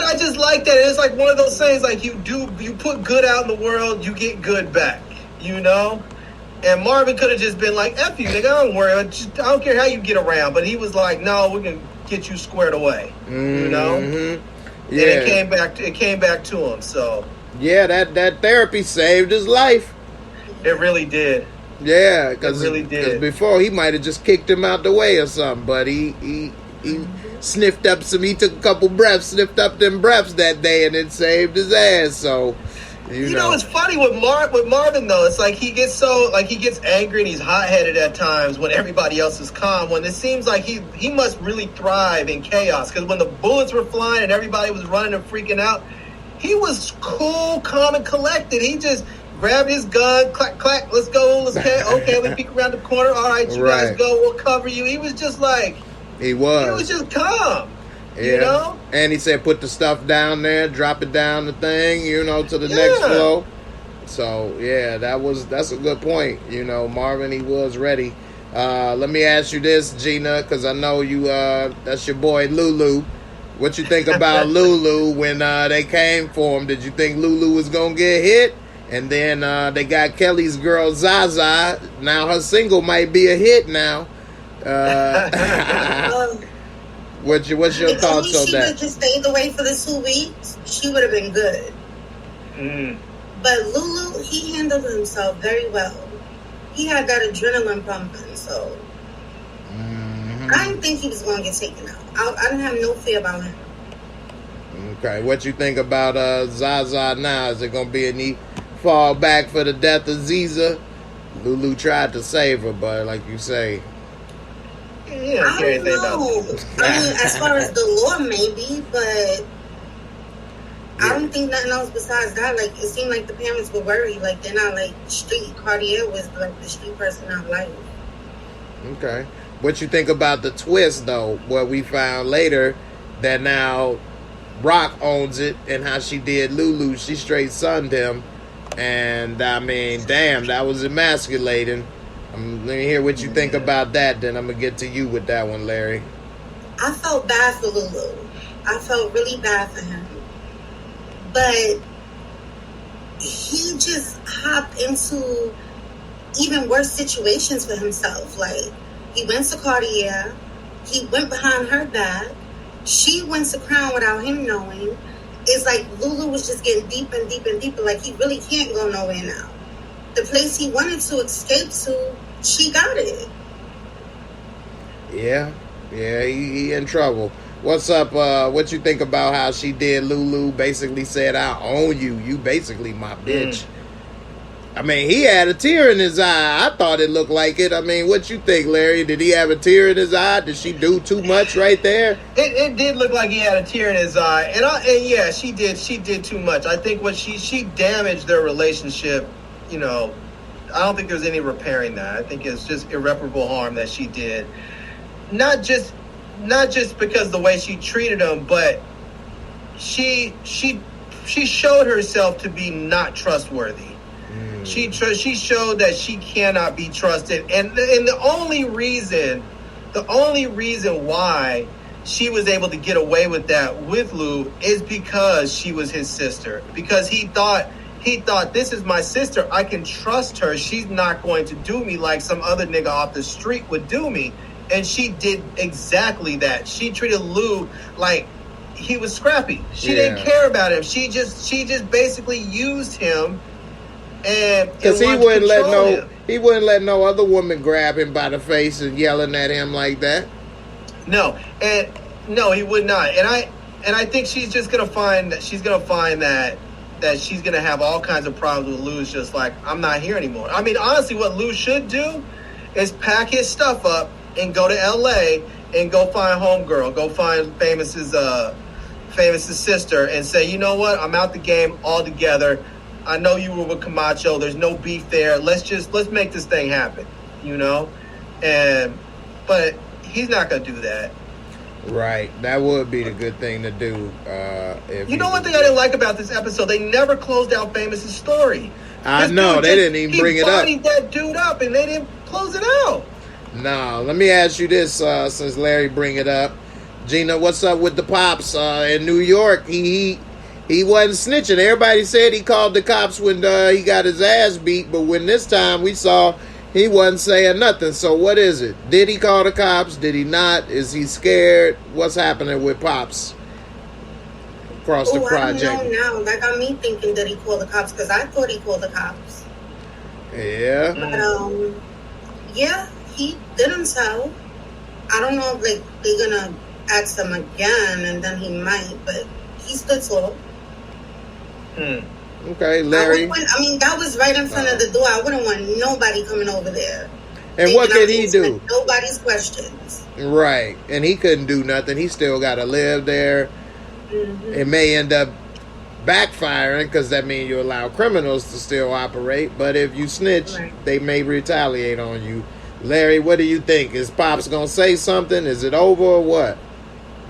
I just like that. It's like one of those things, like you put good out in the world, you get good back, And Marvin could have just been like, F you, nigga, don't worry. I don't care how you get around. But he was like, no, we're going to get you squared away, Mm-hmm. Yeah. And it came back to him. So yeah, that therapy saved his life. It really did. Yeah, because really did. Before he might have just kicked him out the way or something, but he sniffed up he took a couple breaths, sniffed up them breaths that day, and it saved his ass. So you know, it's funny with Marvin though. It's like he gets angry and he's hot-headed at times when everybody else is calm. When it seems like he must really thrive in chaos, because when the bullets were flying and everybody was running and freaking out, he was cool, calm, and collected. He just grabbed his gun, clack, clack, let's go, okay, we peek around the corner. All right, you guys go, we'll cover you. He was just like he was just calm. Yeah. And he said, put the stuff down there, drop it down the thing, to the next floor. So, yeah, that's a good point. Marvin, he was ready. Let me ask you this, Gina, because I know you, that's your boy, Lulu. What you think about Lulu when they came for him? Did you think Lulu was going to get hit? And then they got Kelly's girl, Zaza. Now her single might be a hit now. What's your thoughts on that? If she would just stayed away for the 2 weeks, she would have been good. But Lulu, he handled himself very well. He had that adrenaline pumping, so I didn't think he was going to get taken out. I didn't have no fear about him. Okay, what you think about Zaza now? Is it going to be any fall back for the death of Ziza? Lulu tried to save her, but like you say, Yeah, I don't know. I mean, as far as the law, maybe, but I don't think nothing else besides that. Like, it seemed like the parents were worried. Like, they're not like street. Cartier was like the street person of life. okay. What you think about the twist, though? What we found later that now Rock owns it, and how she did Lulu, she straight sunned him, and I mean, damn, that was emasculating. Let me hear what you think about that. Then I'm gonna get to you with that one, Larry. I felt bad for Lulu. I felt really bad for him. But he just hopped into even worse situations for himself. Like, he went to Cartier. He went behind her back. She went to Crown without him knowing. It's like Lulu was just getting deeper and deeper and deeper. Like, he really can't go nowhere now. The place he wanted to escape to, she got it. Yeah, he in trouble. What's up? What you think about how she did Lulu? Basically said, I own you. You basically my bitch. I mean, he had a tear in his eye. I thought it looked like it. I mean, what you think, Larry? Did he have a tear in his eye? Did she do too much right there? It did look like he had a tear in his eye, and yeah, she did too much. I think what she damaged their relationship. You know, I don't think there's any repairing that. I think it's just irreparable harm that she did. Not just because the way she treated him, but she showed herself to be not trustworthy. She showed that she cannot be trusted, and the only reason why she was able to get away with that with Lou is because she was his sister. Because he thought this is my sister, I can trust her. She's not going to do me like some other nigga off the street would do me. And she did exactly that. She treated Lou like he was scrappy. She didn't care about him. She just basically used him. And because he wouldn't let no other woman grab him by the face and yelling at him like that. No, he would not. And I think she's just gonna find that she's gonna have all kinds of problems with Lou. Just like, I'm not here anymore. I mean, honestly, what Lou should do is pack his stuff up and go to LA and go find homegirl, go find Famous's sister, and say, you know what, I'm out the game altogether. I know you were with Camacho. There's no beef there. Let's make this thing happen, you know? But he's not going to do that. Right. That would be the good thing to do. You know one thing I didn't like about this episode? They never closed out Famous's story. I know. They didn't even bring it up. He bodied that dude up, and they didn't close it out. No. Let me ask you this, since Larry bring it up. Gina, what's up with the Pops in New York? He wasn't snitching. Everybody said he called the cops when he got his ass beat, but when this time we saw he wasn't saying nothing. So what is it? Did he call the cops? Did he not? Is he scared? What's happening with Pops across the project? I don't know now. That got me thinking, did he call the cops? Because I thought he called the cops. Yeah. But, yeah, he didn't tell. I don't know if they're going to ask him again, and then he might, but he stood tall. Okay, Larry. That was right in front of the door. I wouldn't want nobody coming over there. And what could he do? Nobody's questions. Right. And he couldn't do nothing. He still got to live there. Mm-hmm. It may end up backfiring because that means you allow criminals to still operate. But if you snitch, they may retaliate on you. Larry, what do you think? Is Pops going to say something? Is it over or what?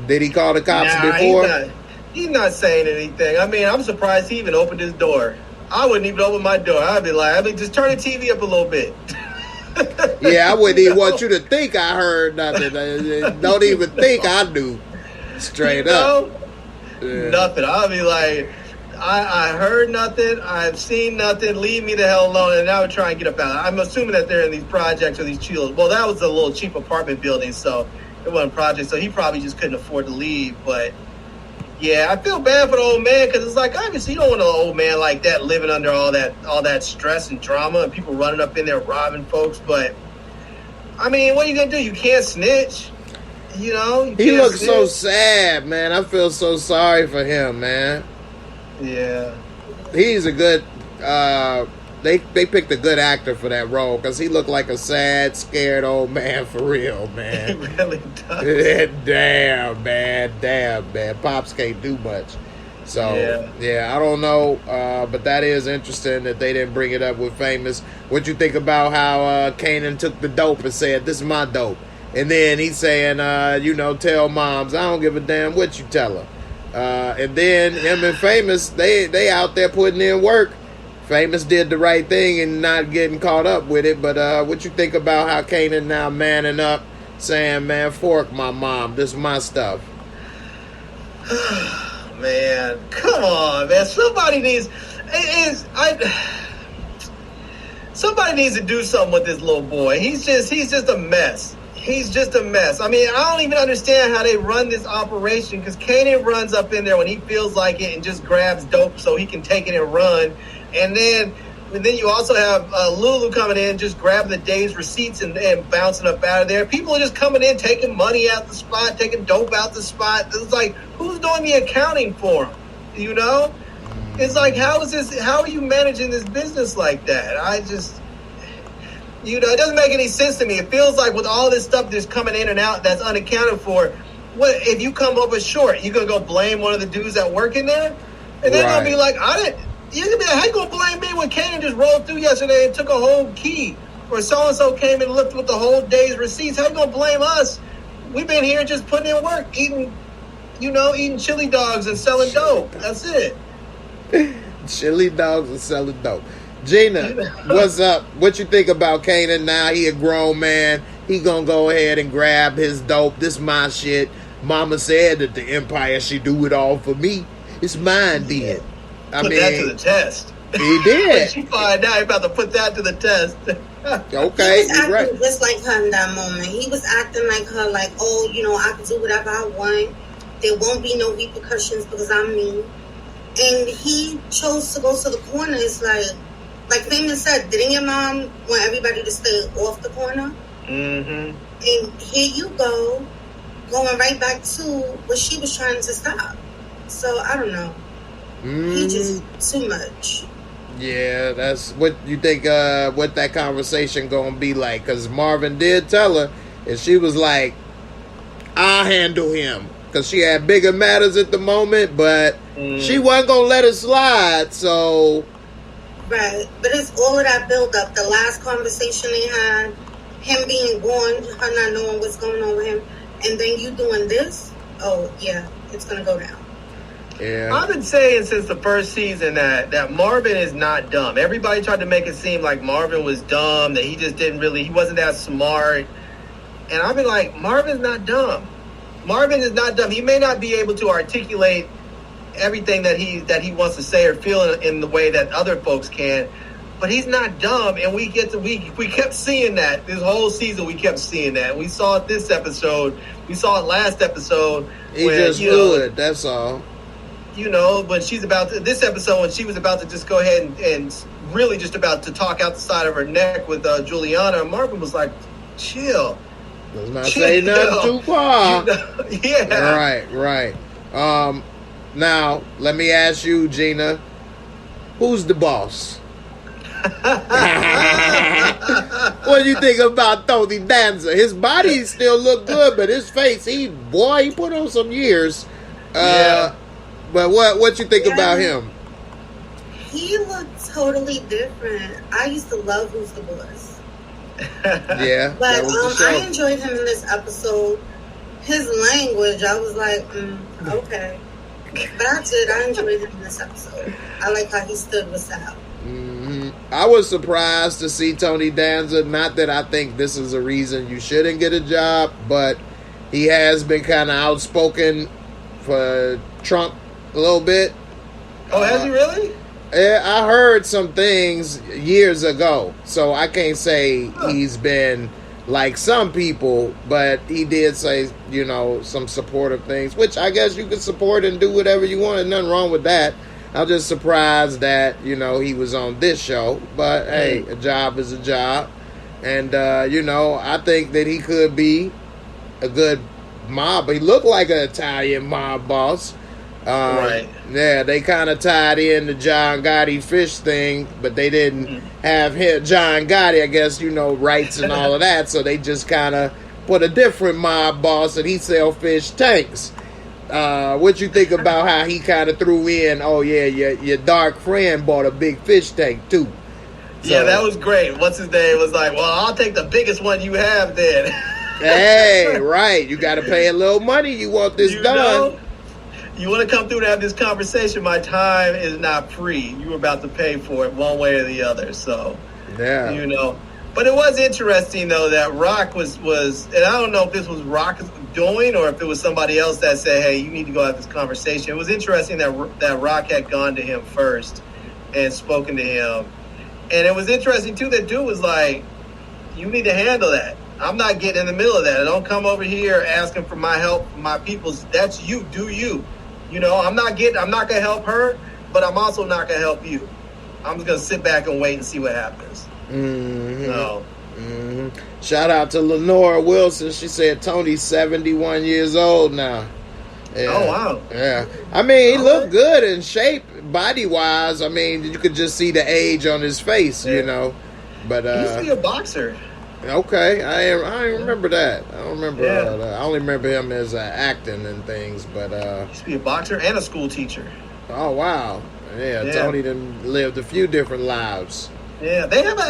Did he call the cops before? He's not saying anything. I mean, I'm surprised he even opened his door. I wouldn't even open my door. I'd be like, just turn the TV up a little bit. Yeah, I wouldn't even want you to think I heard nothing. Don't even think I knew. Straight up. Yeah. Nothing. I'll be like, I heard nothing. I've seen nothing. Leave me the hell alone. And I would try and get up out. I'm assuming that they're in these projects or these chill. Well, that was a little cheap apartment building, so it wasn't project. So he probably just couldn't afford to leave. But Yeah, I feel bad for the old man because it's like obviously you don't want an old man like that living under all that stress and drama and people running up in there robbing folks. But I mean, what are you gonna do? You can't snitch. You know, he looks so sad, man. I feel so sorry for him, man. Yeah, he's a good. They picked a good actor for that role because he looked like a sad, scared old man for real, man. He really does. Damn, man. Pops can't do much. So, yeah, I don't know. But that is interesting that they didn't bring it up with Famous. What you think about how Kanan took the dope and said, this is my dope. And then he's saying, tell moms, I don't give a damn what you tell her. And then him and Famous, they out there putting in work. Famous did the right thing and not getting caught up with it. But what you think about how Kanan now manning up, saying, man, fork my mom. This is my stuff. Man, come on, man. Somebody needs to do something with this little boy. He's just a mess. He's just a mess. I mean, I don't even understand how they run this operation because Kanan runs up in there when he feels like it and just grabs dope so he can take it and run. And then you also have Lulu coming in, just grabbing the day's receipts and bouncing up out of there. People are just coming in, taking money out the spot, taking dope out the spot. It's like, who's doing the accounting for them? You know? It's like, how are you managing this business like that? It doesn't make any sense to me. It feels like with all this stuff that's coming in and out that's unaccounted for, what if you come over short? You gonna go blame one of the dudes that work in there? And they're gonna be like, you're gonna be like, how you gonna blame me when Kanan just rolled through yesterday and took a whole key? Or so-and-so came and looked with the whole day's receipts. How you gonna blame us? We've been here just putting in work, eating chili dogs and selling dope. That's it. Chili dogs and selling dope. Gina, what's up? What you think about Kanan now? He a grown man. He gonna go ahead and grab his dope. This my shit. Mama said that the empire should do it all for me. It's mine then. Put that to the test. He did. When she find out, he about to put that to the test. Okay, he was acting right. just like her in that moment. He was acting like her, like, I can do whatever I want. There won't be no repercussions because I'm me. And he chose to go to the corner. It's like Famous said, didn't your mom want everybody to stay off the corner? Mm-hmm. And here you go, going right back to what she was trying to stop. So, I don't know. He just too much. Yeah, that's what you think. What that conversation gonna be like? Because Marvin did tell her, and she was like, "I'll handle him," because she had bigger matters at the moment, but she wasn't gonna let it slide. So, right, but it's all of that build up. The last conversation they had, him being gone, her not knowing what's going on with him, and then you doing this. Oh yeah, it's gonna go down. yeah, I've been saying since the first season that Marvin is not dumb. Everybody tried to make it seem like Marvin was dumb, that he wasn't that smart. And I've been like, Marvin's not dumb. Marvin is not dumb. He may not be able to articulate everything that he wants to say or feel in the way that other folks can, but he's not dumb. And we kept seeing that this whole season. We kept seeing that. We saw it this episode. We saw it last episode. he just good. That's all. When she's this episode, when she was about to just go ahead and really just about to talk out the side of her neck with Juliana, Marvin was like, chill. Let's not say nothing too far. Yeah. Right. Now, let me ask you, Gina, who's the boss? What do you think about Tony Danza? His body still look good, but his face, he put on some years. Yeah. But what you think about him? He looked totally different. I used to love Who's the Boss. Yeah. But I enjoyed him in this episode. His language, I was like, okay. But I enjoyed him in this episode. I like how he stood with Sal. Mm-hmm. I was surprised to see Tony Danza. Not that I think this is a reason you shouldn't get a job, but he has been kind of outspoken for Trump a little bit. Oh, has he really? Yeah, I heard some things years ago, so I can't say he's been like some people, but he did say, you know, some supportive things, which I guess you can support and do whatever you want. There's nothing wrong with that. I'm just surprised that, you know, he was on this show. But, hey, a job is a job. And, you know, I think that he could be a good mob. He looked like an Italian mob boss. Right. Yeah, they kind of tied in the John Gotti fish thing, but they didn't have him, John Gotti, I guess, you know, rights and all of that. So they just kind of put a different mob boss, and he sell fish tanks. What you think about how he kind of threw in, oh yeah, your dark friend bought a big fish tank too. So, yeah, that was great. What's his name was like, well, I'll take the biggest one you have then. Hey, right. You got to pay a little money. You want this done. Know, you want to come through and have this conversation, my time is not free. You're about to pay for it one way or the other. So, yeah, you know. But it was interesting, though, that Rock was, and I don't know if this was Rock doing or if it was somebody else that said, hey, you need to go have this conversation. It was interesting that Rock had gone to him first and spoken to him. And it was interesting, too, that dude was like, you need to handle that. I'm not getting in the middle of that. Don't come over here asking for my help, my people's. That's you. Do you. You know, I'm not going to help her, but I'm also not going to help you. I'm just going to sit back and wait and see what happens. Mm-hmm. So. Mm-hmm. Shout out to Lenora Wilson. She said Tony's 71 years old now. Yeah. Oh, wow. Yeah. I mean, he looked good in shape, body-wise. I mean, you could just see the age on his face, you know. But he used to be a boxer. Okay. I remember that. I don't remember. I only remember him as acting and things, but... he used to be a boxer and a school teacher. Oh, wow. Yeah. Tony done lived a few different lives. Yeah, they have a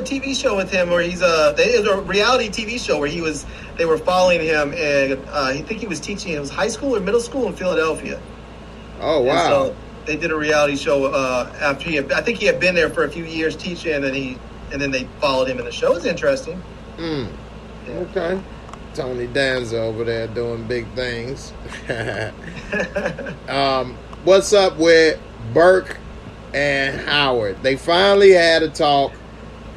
TV show with him where he's there's a reality TV show where they were following him, and I think he was teaching. It was high school or middle school in Philadelphia. Oh wow! And so they did a reality show after I think he had been there for a few years teaching, and then they followed him in the show. It was interesting. Yeah. Okay, Tony Danza over there doing big things. What's up with Burke and Howard? They finally had a talk,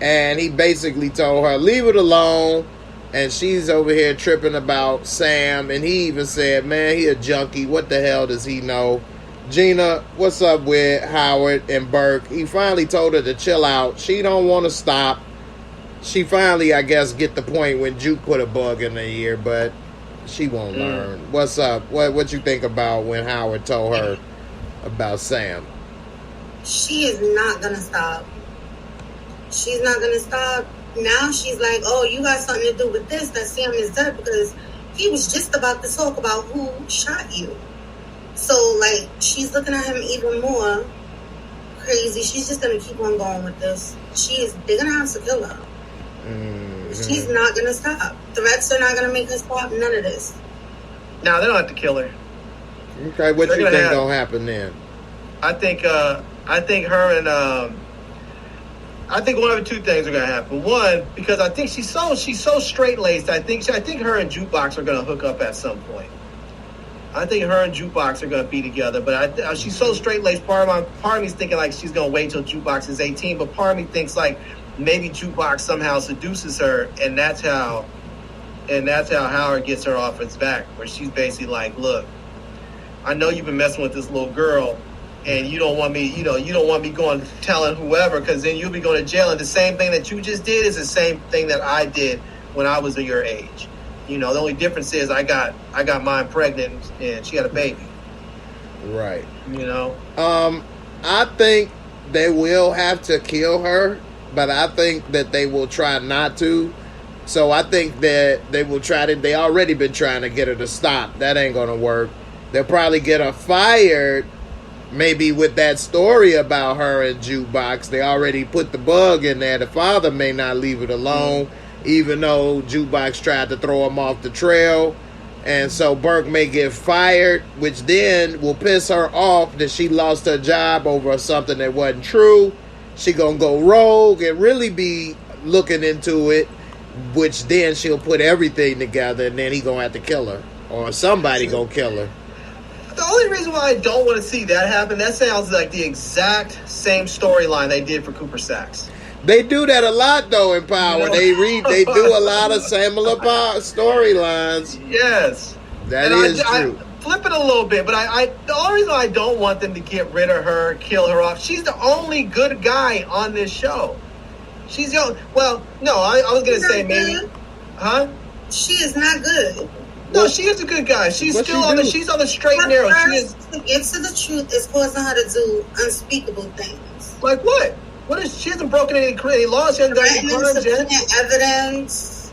and he basically told her, leave it alone, and she's over here tripping about Sam, and he even said, man, he a junkie, what the hell does he know? Gina, what's up with Howard and Burke? He finally told her to chill out. She don't want to stop. She finally, I guess, get the point when Juke put a bug in her ear, but she won't learn. What's up? What you think about when Howard told her about Sam? She is not going to stop. She's not going to stop. Now she's like, oh, you got something to do with this, that Sam is dead, because he was just about to talk about who shot you. So, like, she's looking at him even more crazy. She's just going to keep on going with this. They're going to have to kill her. Mm-hmm. She's not going to stop. Threats are not going to make her stop none of this. No, they don't have to kill her. Okay, what you think gonna happen then? I think her and I think one of the two things are gonna happen. One, because I think she's so straight laced. I think her and Jukebox are gonna hook up at some point. I think her and Jukebox are gonna be together. But she's so straight laced. Part of me's thinking like she's gonna wait till Jukebox is 18. But part of me thinks like maybe Jukebox somehow seduces her, and that's how Howard gets her off his back. Where she's basically like, look, I know you've been messing with this little girl, and you don't want me going telling whoever, because then you'll be going to jail. And the same thing that you just did is the same thing that I did when I was your age. You know, the only difference is I got mine pregnant and she had a baby. Right. You know? I think they will have to kill her, but I think that they will try not to. So I think that they will try to, they already been trying to get her to stop. That ain't going to work. They'll probably get her fired, maybe with that story about her and Jukebox. They already put the bug in there. The father may not leave it alone, even though Jukebox tried to throw him off the trail. And so Burke may get fired, which then will piss her off that she lost her job over something that wasn't true. She gonna go rogue and really be looking into it, which then she'll put everything together, and then he gonna have to kill her, or somebody gonna kill her. The only reason why I don't want to see that happen, that sounds like the exact same storyline they did for Cooper Saxe. They do that a lot though in Power. They do a lot of similar storylines. Yes, that is true. I flip it a little bit, but the only reason I don't want them to get rid of her, kill her off, she's the only good guy on this show. She's the only, well, no, I was gonna say maybe, huh? She is not good. No, she is a good guy. She's still she's on the straight and narrow. She is to get to the truth is causing her to do unspeakable things. Like what? What is? She hasn't broken any laws. She hasn't done any crimes yet. Evidence.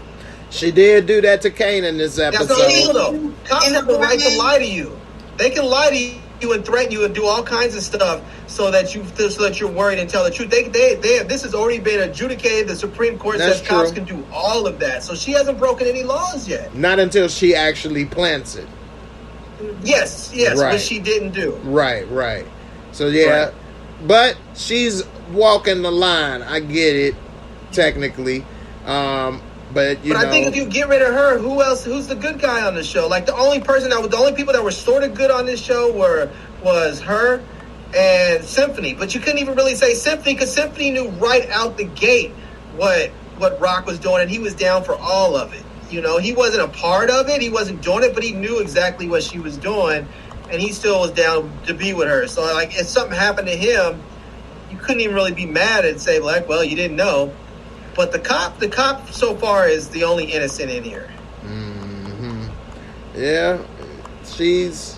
She did do that to Kanan this episode. That's illegal, though. Cops have the right to lie to you. They can lie to you and threaten you and do all kinds of stuff so that you're worried and tell the truth. This has already been adjudicated. The Supreme Court says cops can do all of that. So she hasn't broken any laws yet. Not until she actually plants it. Yes, right. Which she didn't do. Right. So yeah, right. But she's walking the line. I get it, technically. But I think if you get rid of her, who's the good guy on the show? Like the only people that were sort of good on this show was her and Symphony. But you couldn't even really say Symphony because Symphony knew right out the gate what Rock was doing, and he was down for all of it. You know, he wasn't a part of it, he wasn't doing it, but he knew exactly what she was doing, and he still was down to be with her. So like if something happened to him, you couldn't even really be mad and say like, well, you didn't know. But the cop so far is the only innocent in here. Mm-hmm. Yeah, she's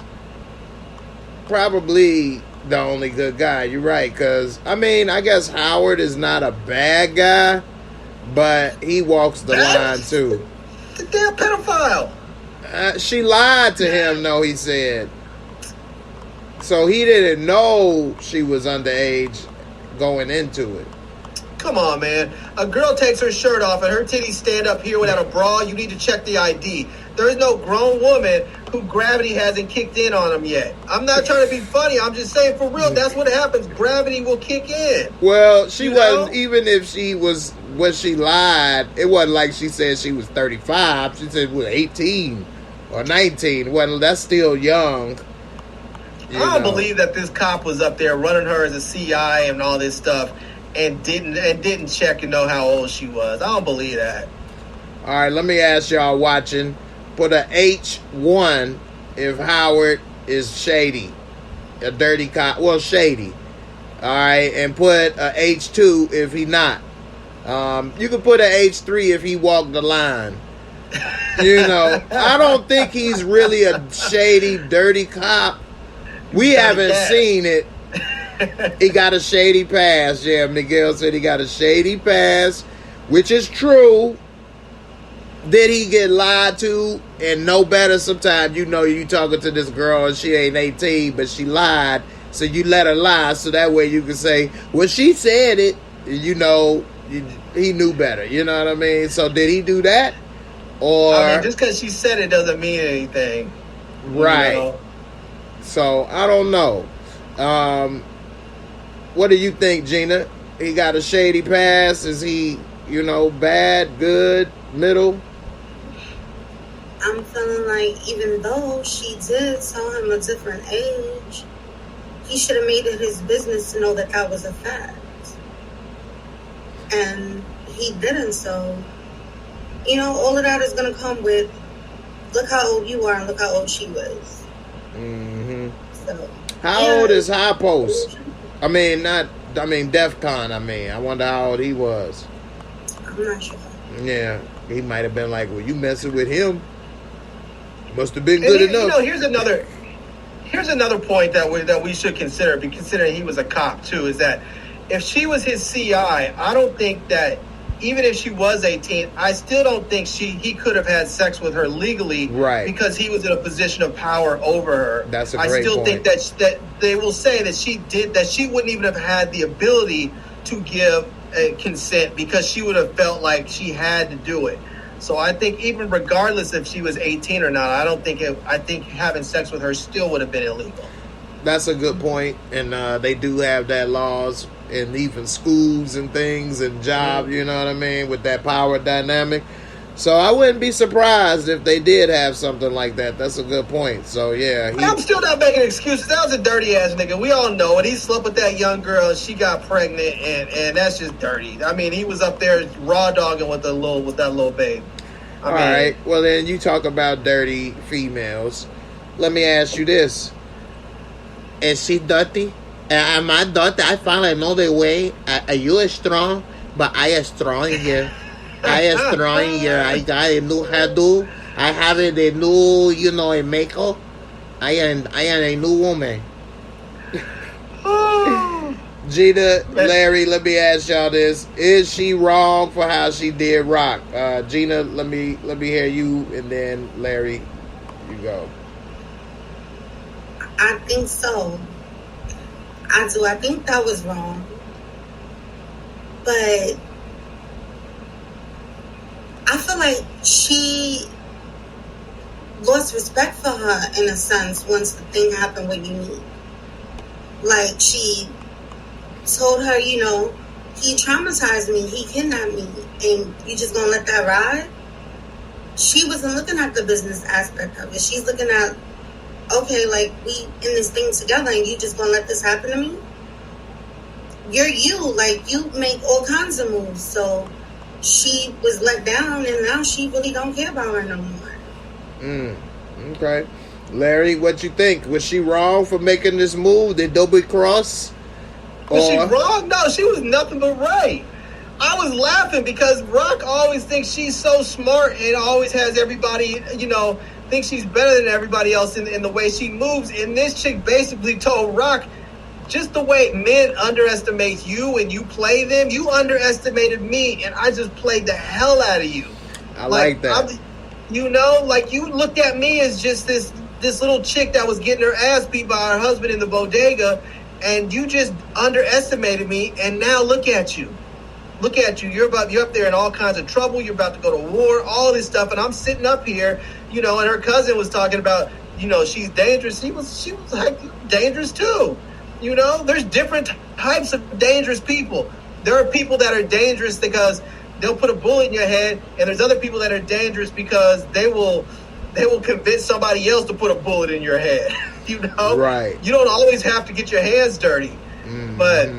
probably the only good guy. You're right, because, I mean, I guess Howard is not a bad guy, but he walks the line, too. The damn pedophile. She lied to him, though, he said. So he didn't know she was underage going into it. Come on, man. A girl takes her shirt off and her titties stand up here without a bra. You need to check the ID. There is no grown woman who gravity hasn't kicked in on them yet. I'm not trying to be funny. I'm just saying for real. That's what happens. Gravity will kick in. Well, she wasn't, even if she was, when she lied, it wasn't like she said she was 35. She said, 18 or 19. Well, that's still young. I don't believe that this cop was up there running her as a CI and all this stuff. And didn't check and know how old she was. I don't believe that. All right, let me ask y'all watching. Put a H1 if Howard is shady. A dirty cop. Well, shady. All right, and put a H2 if he not. You can put a H3 if he walked the line. You know, I don't think he's really a shady, dirty cop. We haven't seen it. He got a shady past. Yeah, Miguel said he got a shady past, which is true. Did he get lied to and know better? Sometimes, you know, you talking to this girl and she ain't 18, but she lied. So you let her lie so that way you can say, well, she said it. You know, he knew better. You know what I mean? So did he do that? Or I mean, just because she said it doesn't mean anything. Right. You know? So I don't know. What do you think, Gina? He got a shady past? Is he, you know, bad, good, middle? I'm feeling like even though she did tell him a different age, he should have made it his business to know that that was a fact. And he didn't, so, you know, all of that is going to come with, look how old you are and look how old she was. Mm-hmm. So, how old is High Post? DEFCON, I wonder how old he was. I'm not sure. Yeah, he might have been like, well, you messing with him. Must have been good enough. You know, here's another point that we should consider, considering he was a cop too, is that if she was his CI, I don't think that, even if she was 18, I still don't think he could have had sex with her legally, right? Because he was in a position of power over her. That's a great point. Think that they will say that she wouldn't even have had the ability to give a consent because she would have felt like she had to do it. So I think even regardless if she was 18 or not, I think having sex with her still would have been illegal. That's a good point, and they do have that laws in even schools and things and jobs, you know what I mean, with that power dynamic. So I wouldn't be surprised if they did have something like that. That's a good point. So yeah, I'm still not making excuses. That was a dirty ass nigga. We all know it. He slept with that young girl. She got pregnant, and that's just dirty. I mean, he was up there raw dogging with that little babe. All right. Well, then you talk about dirty females. Let me ask you this: is she dirty? Am I dirty? I finally know the way. Are you strong? But I am strong here. I am strong here. I got a new hairdo. I have a new, a makeup. I am a new woman. Gina, Larry, let me ask y'all this: is she wrong for how she did Rock? Gina, let me hear you, and then Larry, you go. I think so. I do. I think that was wrong. But I feel like she lost respect for her in a sense once the thing happened with Unique. Like, she told her, he traumatized me, he kidnapped me, and you just gonna let that ride? She wasn't looking at the business aspect of it. She's looking at, okay, like, we in this thing together, and you just gonna let this happen to me? You're you. Like, you make all kinds of moves, so she was let down, and now she really don't care about her no more. Okay. Larry, what you think? Was she wrong for making this move? Did Dobie cross? Was she wrong? No, she was nothing but right. I was laughing because Rock always thinks she's so smart and always has everybody, thinks she's better than everybody else in the way she moves. And this chick basically told Rock, just the way men underestimate you and you play them, you underestimated me, and I just played the hell out of you. I like that. You looked at me as just this little chick that was getting her ass beat by her husband in the bodega, and you just underestimated me, and now look at you. Look at you. You're up there in all kinds of trouble. You're about to go to war, all this stuff, and I'm sitting up here, and her cousin was talking about, she's dangerous. She was like dangerous too. There's different types of dangerous people. There are people that are dangerous because they'll put a bullet in your head, and there's other people that are dangerous because they will convince somebody else to put a bullet in your head. Right. You don't always have to get your hands dirty. Mm-hmm. But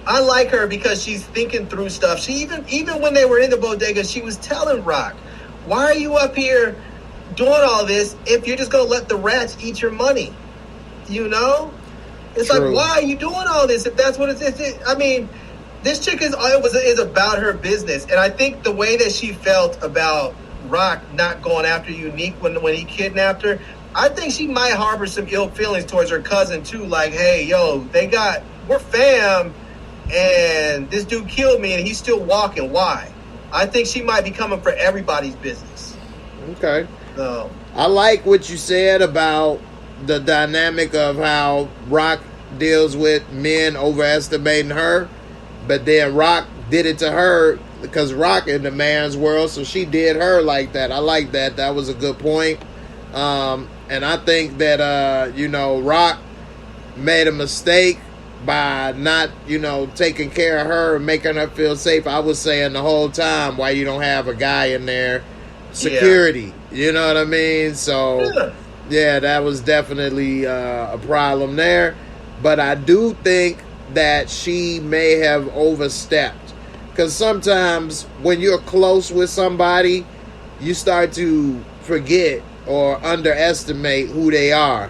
I like her because she's thinking through stuff. She even when they were in the bodega, she was telling Rock, why are you up here doing all this if you're just going to let the rats eat your money? It's True. like, why are you doing all this if that's what it is? I mean, this chick is about her business. And I think the way that she felt about Rock not going after Unique when he kidnapped her, I think she might harbor some ill feelings towards her cousin too. Like, hey, yo, we're fam, and this dude killed me and he's still walking. Why? I think she might be coming for everybody's business. Okay. So I like what you said about the dynamic of how Rock deals with men overestimating her, but then Rock did it to her because Rock in the man's world, so she did her like that. I like that. That was a good point. And I think that Rock made a mistake by not taking care of her and making her feel safe. I was saying the whole time, why you don't have a guy in there, security. Yeah. You know what I mean? So yeah, that was definitely a problem there. But I do think that she may have overstepped. Because sometimes when you're close with somebody, you start to forget or underestimate who they are,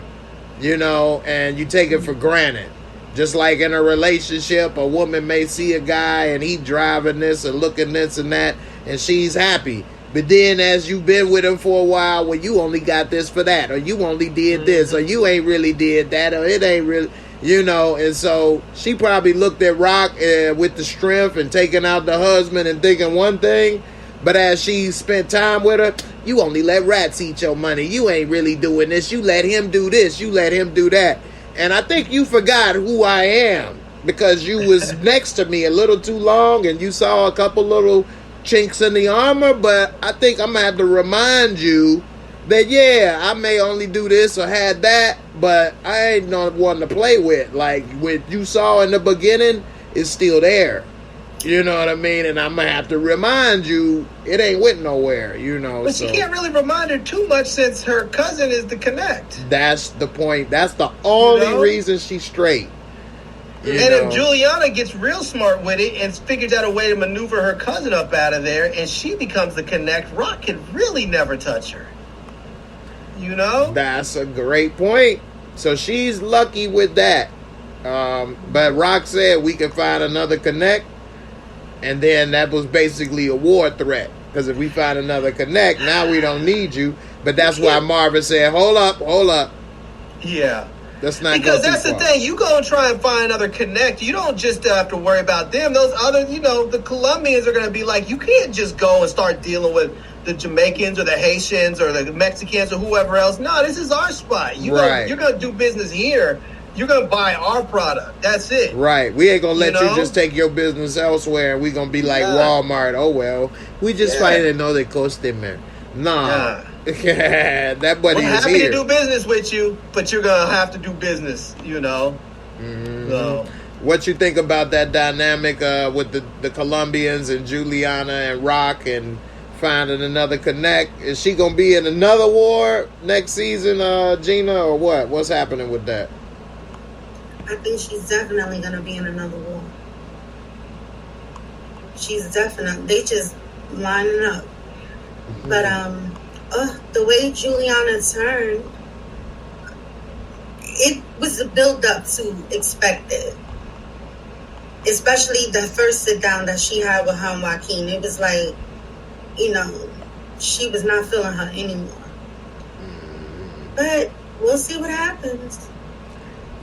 and you take it for granted. Just like in a relationship, a woman may see a guy and he driving this and looking this and that, and she's happy. But then as you've been with him for a while, well, you only got this for that, or you only did this, or you ain't really did that, or it ain't really, and so she probably looked at Rock with the strength and taking out the husband and thinking one thing, but as she spent time with her, you only let rats eat your money. You ain't really doing this. You let him do this. You let him do that. And I think you forgot who I am because you was next to me a little too long and you saw a couple little chinks in the armor, but I think I'm going to have to remind you that, yeah, I may only do this or had that, but I ain't no one to play with. Like what you saw in the beginning is still there. You know what I mean? And I'm going to have to remind you, it ain't went nowhere, you know. But she can't really remind her too much since her cousin is the connect. That's the point. That's the only reason she's straight. If Juliana gets real smart with it and figures out a way to maneuver her cousin up out of there and she becomes the connect, Rock can really never touch her. You know? That's a great point. So she's lucky with that. But Rock said we can find another connect. And then that was basically a war threat. Because if we find another connect, now we don't need you. But that's why Marvin said, hold up. Yeah. That's not because that's the thing. You go and try and find another connect. You don't just have to worry about them. Those other, the Colombians are going to be like, you can't just go and start dealing with the Jamaicans or the Haitians or the Mexicans or whoever else. No, this is our spot. You're going to do business here. You're going to buy our product. That's it. Right. We ain't going to let you just take your business elsewhere and we're going to be like Walmart. Oh, well, we just find to know the customer. Nah. That buddy We're is happy here. to do business with you, but you're going to have to do business, Mm-hmm. So. What you think about that dynamic with the Colombians and Juliana and Rock and finding another connect? Is she going to be in another war next season, Gina, or what? What's happening with that? I think she's definitely going to be in another war. She's definitely, they just lining up. Mm-hmm. But the way Juliana turned, it was a build-up to expect it. Especially the first sit-down that she had with her and Joaquin. It was like, she was not feeling her anymore. But we'll see what happens.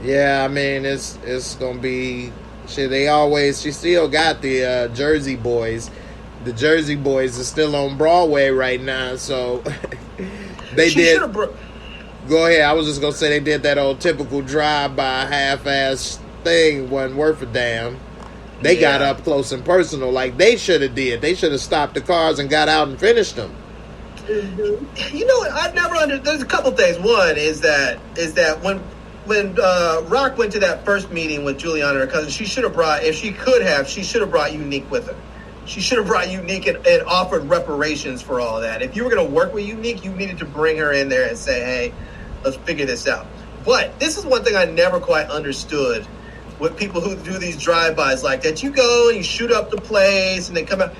Yeah, I mean, it's going to be... She still got the Jersey Boys. The Jersey Boys are still on Broadway right now, so Go ahead. I was just going to say they did that old typical drive-by half-ass thing, wasn't worth a damn. They got up close and personal like they should have did. They should have stopped the cars and got out and finished them. Mm-hmm. You know what? I've never understood. There's a couple things. One is that when Rock went to that first meeting with Juliana and her cousin, she should have brought Unique with her. She should have brought Unique and offered reparations for all that. If you were going to work with Unique, you needed to bring her in there and say, hey, let's figure this out. But this is one thing I never quite understood with people who do these drive-bys like that. You go and you shoot up the place and they come out.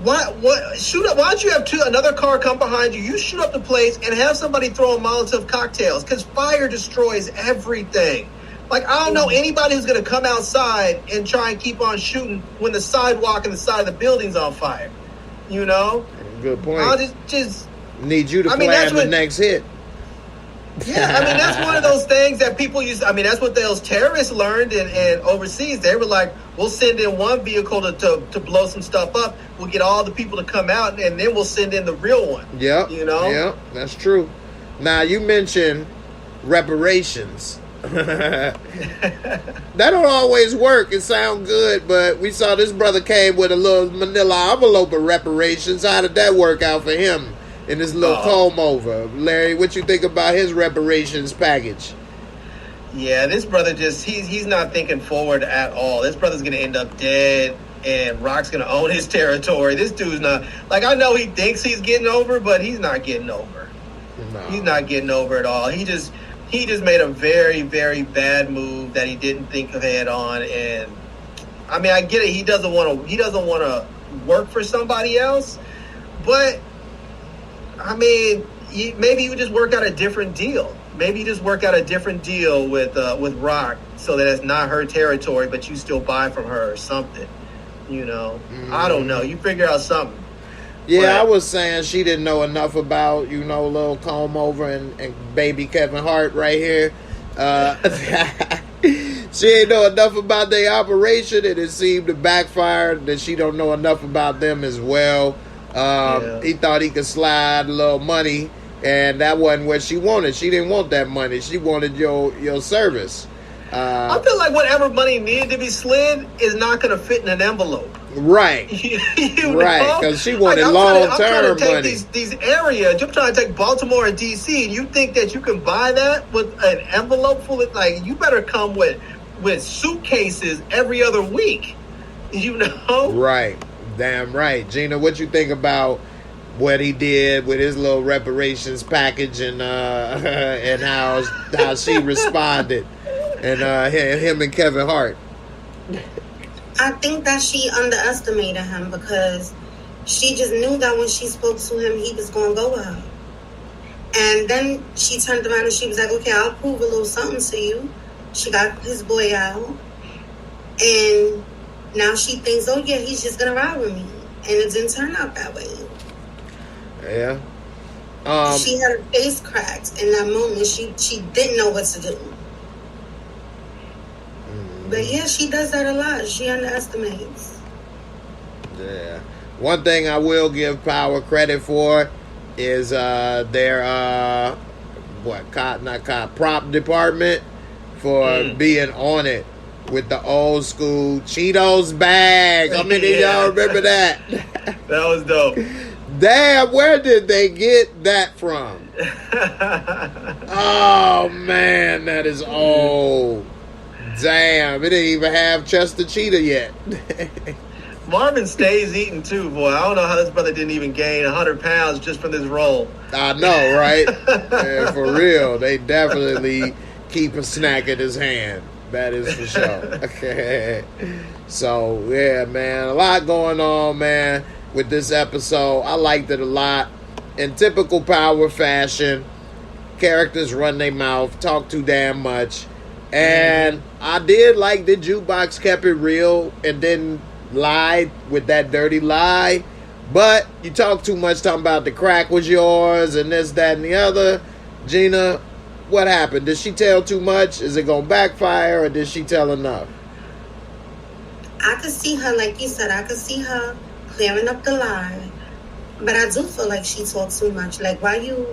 Why don't you have another car come behind you? You shoot up the place and have somebody throw Molotov cocktails because fire destroys everything. Like, I don't know anybody who's going to come outside and try and keep on shooting when the sidewalk and the side of the building's on fire. Good point. I'll just need you to plan the next hit. Yeah, I mean, that's one of those things that people use. I mean, that's what those terrorists learned and overseas. They were like, we'll send in one vehicle to blow some stuff up. We'll get all the people to come out, and then we'll send in the real one. Yep. Yeah, that's true. Now, you mentioned reparations. That don't always work. It sounds good, but we saw this brother came with a little manila envelope of reparations. How did that work out for him in this little comb over? Larry, what you think about his reparations package? Yeah, this brother he's not thinking forward at all. This brother's going to end up dead, and Rock's going to own his territory. This dude's not, like, I know he thinks he's getting over, but he's not getting over. No. He's not getting over at all. He just made a very, very bad move that he didn't think ahead on. And I mean, I get it. He doesn't want to work for somebody else. But I mean, maybe you just work out a different deal. Maybe you just work out a different deal with Rock so that it's not her territory, but you still buy from her or something. I don't know. You figure out something. Yeah, I was saying she didn't know enough about, little comb over and baby Kevin Hart right here. She ain't know enough about their operation, and it seemed to backfire that she don't know enough about them as well. He thought he could slide a little money, and that wasn't what she wanted. She didn't want that money. She wanted your service. I feel like whatever money needed to be slid is not going to fit in an envelope. Right. Right, because she wanted long-term money. I'm trying to take these areas. I'm trying to take Baltimore and D.C., and you think that you can buy that with an envelope full of, like, you better come with suitcases every other week. You know? Right. Damn right. Gina, what you think about what he did with his little reparations package and and how she responded, and him and Kevin Hart? I think that she underestimated him because she just knew that when she spoke to him, he was going to go with her. And then she turned around and she was like, okay, I'll prove a little something to you. She got his boy out. And now she thinks, oh, yeah, he's just going to ride with me. And it didn't turn out that way. Yeah. She had her face cracked in that moment. She didn't know what to do. But yeah, she does that a lot. She underestimates. Yeah. One thing I will give Power credit for is their prop department for being on it with the old school Cheetos bag. How many of y'all remember that? That was dope. Damn, where did they get that from? Oh man, that is old. Damn, it didn't even have Chester Cheetah yet. Marvin stays eating too, boy. I don't know how this brother didn't even gain 100 pounds just from this role. I know, right? Yeah, for real. They definitely keep a snack in his hand. That is for sure. So, yeah, man. A lot going on, man, with this episode. I liked it a lot. In typical Power fashion, characters run their mouth, talk too damn much. And I did like the jukebox kept it real and didn't lie with that dirty lie. But you talk too much talking about the crack was yours and this, that, and the other. Gina, what happened? Did she tell too much? Is it going to backfire, or did she tell enough? I could see her, like you said, I could see her clearing up the lie. But I do feel like she talked too much. Like, why you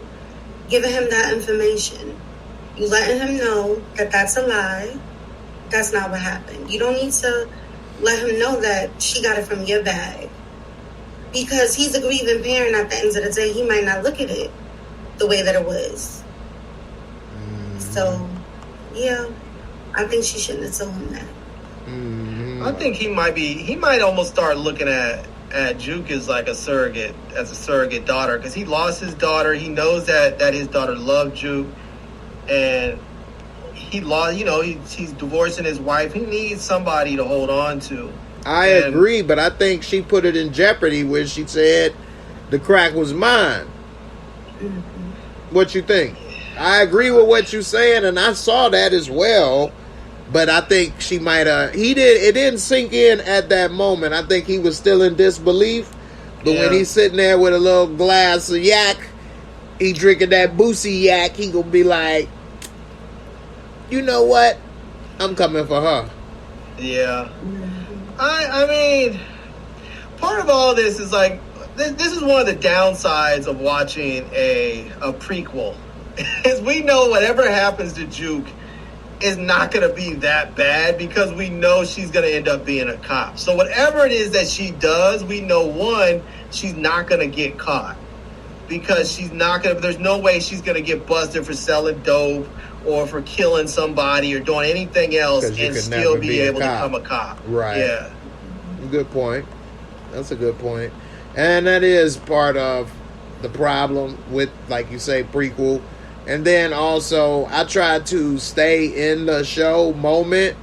giving him that information? You letting him know that that's a lie. That's not what happened. You don't need to let him know that she got it from your bag. Because he's a grieving parent at the end of the day. He might not look at it the way that it was. So, yeah, I think she shouldn't have told him that. I think he might almost start looking at Juke as like a surrogate daughter, because he lost his daughter. He knows that his daughter loved Juke. And he lost, he's divorcing his wife. He needs somebody to hold on to. I agree, but I think she put it in jeopardy when she said the crack was mine. What you think? I agree with what you're saying, and I saw that as well. But I think she might have. It didn't sink in at that moment. I think he was still in disbelief. But when he's sitting there with a little glass of yak, he drinking that Boosie yak, he gonna be like, you know what? I'm coming for her. Yeah. I mean, part of all this is like, this is one of the downsides of watching a prequel. Is we know whatever happens to Juke is not going to be that bad, because we know she's going to end up being a cop. So whatever it is that she does, we know, one, she's not going to get caught. Because there's no way she's going to get busted for selling dope or for killing somebody or doing anything else and still be able to become a cop. Right. Yeah. Good point. That's a good point. And that is part of the problem with, like you say, prequel. And then also, I try to stay in the show moment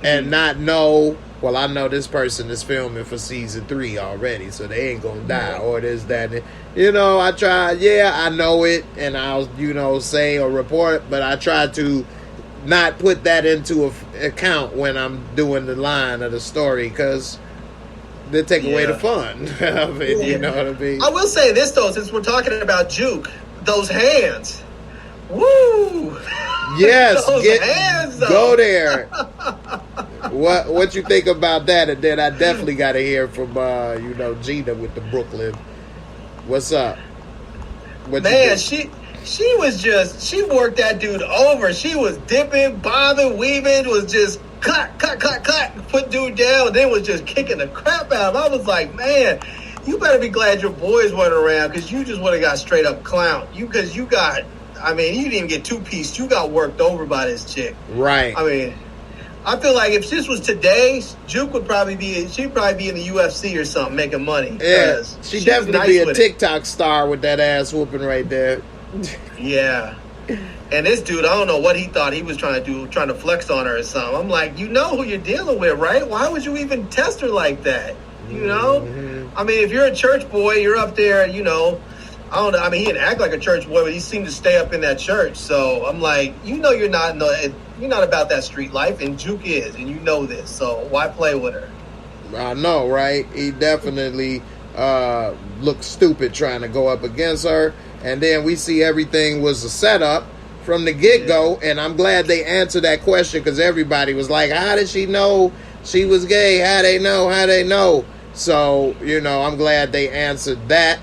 and not know, well, I know this person is filming for season 3 already, so they ain't gonna die, or this, that, and, I try, I know it, and I'll, say or report, but I try to not put that into account when I'm doing the line of the story, because they take away the fun of it, you know what I mean? I will say this, though, since we're talking about Juke, those hands, woo! Yes, those hands, though. Go there. What you think about that? And then I definitely got to hear from Gina with the Brooklyn. What's up? Man, she worked that dude over. She was dipping, bobbing, weaving, was just cut, put dude down, and then was just kicking the crap out of him. I was like, man, you better be glad your boys weren't around, because you just would have got straight up clown. You didn't even get 2-piece. You got worked over by this chick. Right. I mean, I feel like if this was today, Juke would probably be. She'd probably be in the UFC or something, making money. Yeah, she'd definitely be a TikTok star with that ass whooping right there. Yeah. And this dude, I don't know what he thought he was trying to do, trying to flex on her or something. I'm like, you know who you're dealing with, right? Why would you even test her like that? You know? I mean, if you're a church boy, you're up there, you know. I don't know. I mean, he didn't act like a church boy, but he seemed to stay up in that church. So I'm like, you know, you're not about that street life, and Juke is, and you know this. So why play with her? I know, right? He definitely looked stupid trying to go up against her. And then we see everything was a setup from the get-go, and I'm glad they answered that question because everybody was like, how did she know she was gay? How they know? So, you know, I'm glad they answered that.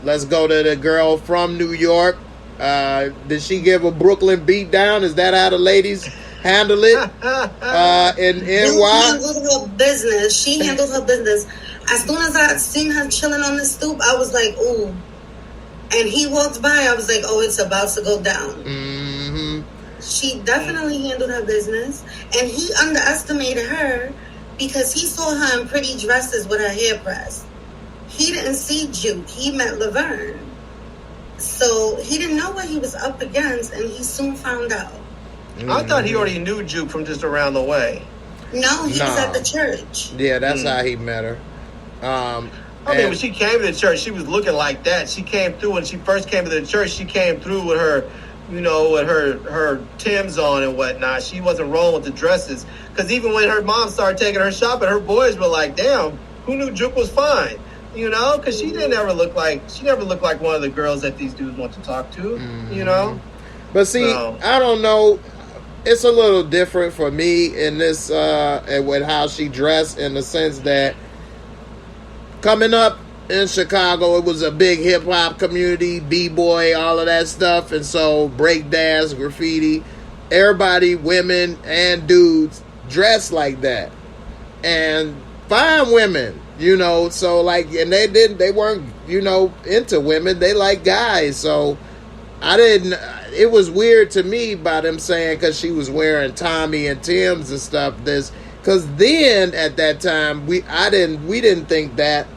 Let's go to the girl from New York. Did she give a Brooklyn beat down? Is that how the ladies handle it? In NY? Handled her business. She handled her business. As soon as I seen her chilling on the stoop, I was like, ooh. And he walked by, I was like, oh, it's about to go down. Mm-hmm. She definitely handled her business. And he underestimated her because he saw her in pretty dresses with her hair pressed. He didn't see Juke. He met Laverne. So he didn't know what he was up against, and he soon found out. Mm-hmm. I thought he already knew Juke from just around the way. No, he was at the church. Yeah, that's how he met her. I mean, when she came to the church, she was looking like that. She came through when she first came to the church. She came through with her, you know, with her Timbs on and whatnot. She wasn't rolling with the dresses. Because even when her mom started taking her shopping, her boys were like, "Damn, who knew Juke was fine?" You know, because she never looked like one of the girls that these dudes want to talk to. Mm-hmm. You know, but see, I don't know. It's a little different for me in this with how she dressed, in the sense that, coming up in Chicago, it was a big hip-hop community, b-boy, all of that stuff. And so breakdance, graffiti, everybody, women and dudes, dressed like that. And fine women, you know. So, like, and they weren't, you know, into women. They like guys. So it was weird to me by them saying, because she was wearing Tommy and Tim's and stuff, because then at that time we didn't think that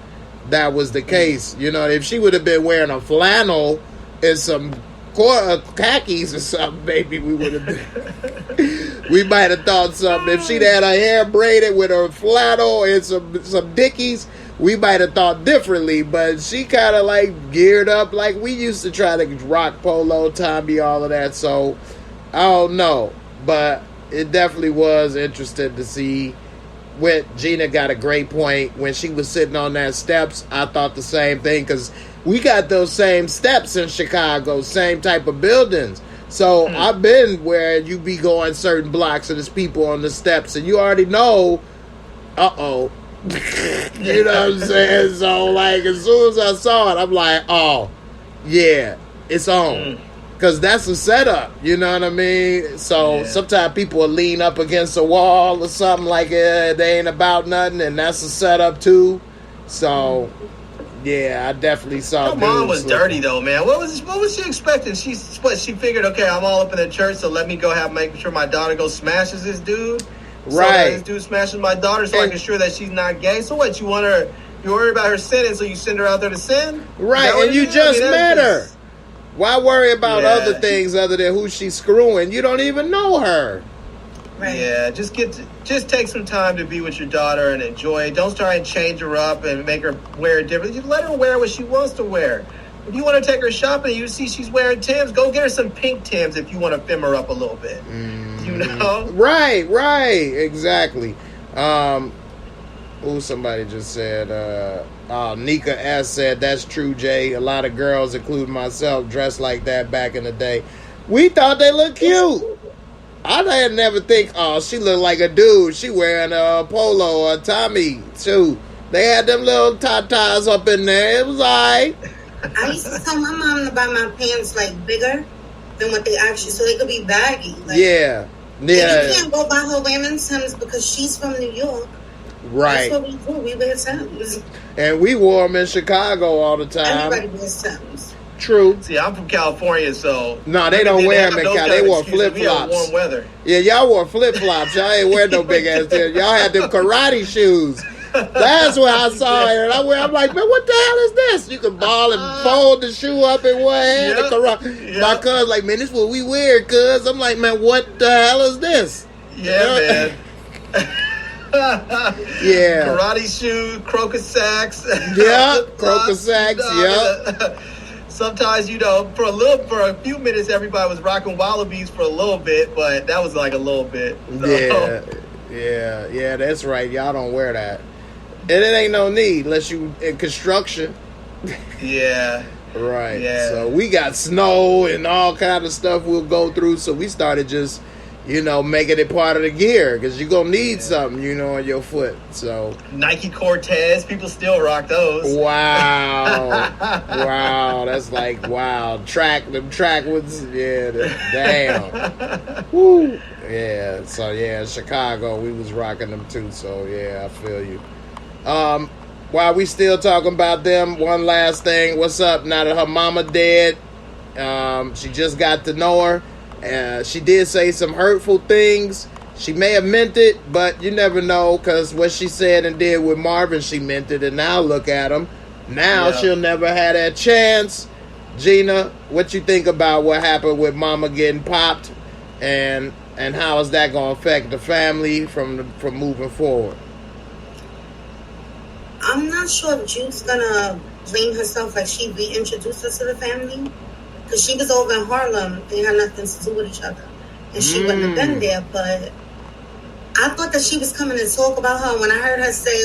was the case. You know, if she would have been wearing a flannel and some khakis or something, maybe we would have we might have thought something. If she'd had her hair braided with her flannel and some Dickies, we might have thought differently. But she kind of like geared up like we used to try to rock polo, Tommy, all of that. So I don't know, but it definitely was interesting to see. When Gina got a great point when she was sitting on that steps, I thought the same thing, because we got those same steps in Chicago, same type of buildings. So I've been where you be going certain blocks and there's people on the steps and you already know, you know what I'm saying? So like as soon as I saw it, I'm like, oh yeah, it's on. Because that's a setup, you know what I mean? So sometimes people will lean up against a wall or something like they ain't about nothing, and that's a setup too. So, yeah, I definitely saw. Her mom was dirty though, man. What was she expecting? She figured, okay, I'm all up in the church, so let me go make sure my daughter goes smashes this dude. Right. So that this dude smashes my daughter, so I can ensure that she's not gay. So what? You worry about her sinning, so you send her out there to sin? Right, and you just met her. Why worry about other things other than who she's screwing? You don't even know her. Right. Yeah, just take some time to be with your daughter and enjoy it. Don't try and change her up and make her wear it different. You let her wear what she wants to wear. If you want to take her shopping and you see she's wearing Timbs, go get her some pink Timbs if you want to fem her up a little bit. You know? Right, exactly. Somebody just said, Nika S said, that's true, Jay. A lot of girls, including myself, dressed like that back in the day. We thought they looked cute. I didn't never think, she looked like a dude. She wearing a polo or a Tommy, too. They had them little tatas up in there. It was all right. I used to tell my mom to buy my pants, like, bigger than what they actually, so they could be baggy. Like, yeah. And you can't go buy her wearing Timbs because she's from New York. Right. That's what we do. We wear Timbs. And we wore them in Chicago all the time. Everybody wears Timbs. True. See, I'm from California, so no, they don't wear them in no California. They wore excuses. flip We have flops. warm weather. Yeah, y'all wore flip flops. Y'all ain't wear no big ass things. Y'all had them karate shoes. That's what I saw it. And I'm like, man, what the hell is this? You can ball and fold the shoe up in one hand. Yep. Karate. My cuz like, man, this is what we wear, cuz. I'm like, man, what the hell is this? Yeah, man. Yeah. Karate shoes, crocus sacks. Yeah, crocus sacks, yeah. Sometimes, for a few minutes, everybody was rocking wallabies for a little bit, but that was like a little bit. So. Yeah, that's right. Y'all don't wear that. And it ain't no need unless you in construction. Yeah. Right. Yeah. So we got snow and all kind of stuff we'll go through. So we started just, making it part of the gear because you're going to need something, on your foot. So Nike Cortez, people still rock those. Wow. Wow. That's like, wow. Them track ones. Yeah. Damn. Woo. Yeah. So, yeah, Chicago, we was rocking them too. So, yeah, I feel you. While we still talking about them, one last thing. What's up now that her mama dead? She just got to know her. She did say some hurtful things. She may have meant it, but you never know because what she said and did with Marvin, she meant it. And now look at him. Now she'll never have that chance. Gina, what you think about what happened with mama getting popped? And how is that going to affect the family from moving forward? I'm not sure if Juke's gonna blame herself like she reintroduced us to the family. Because she was over in Harlem. They had nothing to do with each other. And she wouldn't have been there. But I thought that she was coming to talk about her. When I heard her say,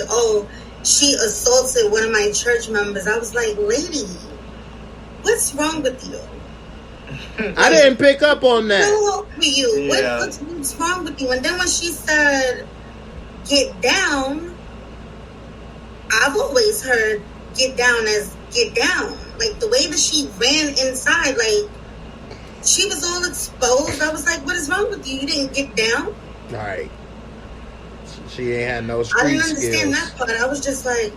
she assaulted one of my church members, I was like, lady, what's wrong with you? I didn't pick up on that. What's wrong with you? Yeah. What's wrong with you? And then when she said, get down, I've always heard get down as get down. Like, the way that she ran inside, like, she was all exposed. I was like, what is wrong with you? You didn't get down? Right. She ain't had no street I didn't understand skills. that part. I was just like,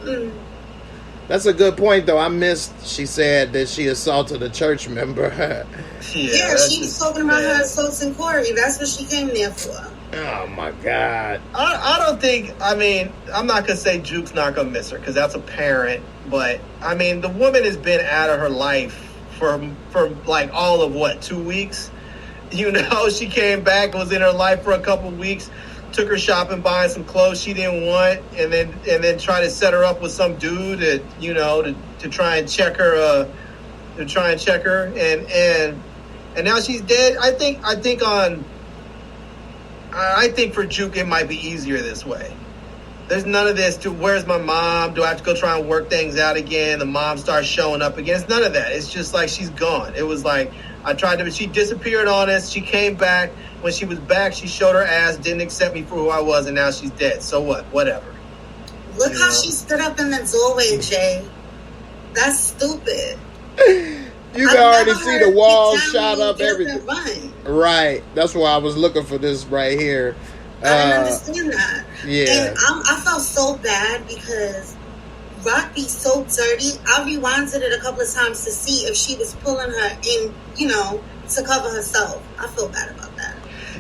That's a good point, though. I missed, she said that she assaulted a church member. yeah, she was talking about her assaults in Corey. That's what she came there for. Oh, my God. I don't think, I'm not going to say Juke's not going to miss her because that's a parent. But, the woman has been out of her life for like all of 2 weeks? She came back, was in her life for a couple weeks, took her shopping, buying some clothes she didn't want, and then try to set her up with some dude to try and check her, and now she's dead. I think for Juke it might be easier this way. There's none of this where's my mom? Do I have to go try and work things out again? The mom starts showing up again. It's none of that. It's just like she's gone. It was like she disappeared on us. She came back. When she was back, she showed her ass, didn't accept me for who I was, and now she's dead. So what? Whatever. Look how she stood up in the doorway, Jay. That's stupid. You can already see the walls shot up, everything. Right. That's why I was looking for this right here. I didn't understand that. Yeah. And I felt so bad because Rock be so dirty. I rewinded it a couple of times to see if she was pulling her in, to cover herself. I feel bad about that.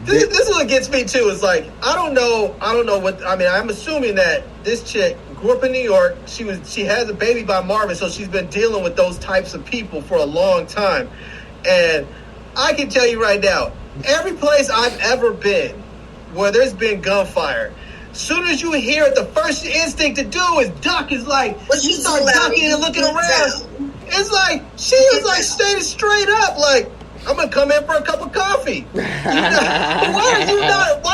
This is what gets me too. Is like I don't know what I'm assuming that this chick grew up in New York. She has a baby by Marvin, so she's been dealing with those types of people for a long time. And I can tell you right now, every place I've ever been where there's been gunfire, soon as you hear it, the first instinct to do is duck. Is like you start ducking and looking around. It's like she was like staying straight up, like I'm gonna come in for a cup of coffee. Why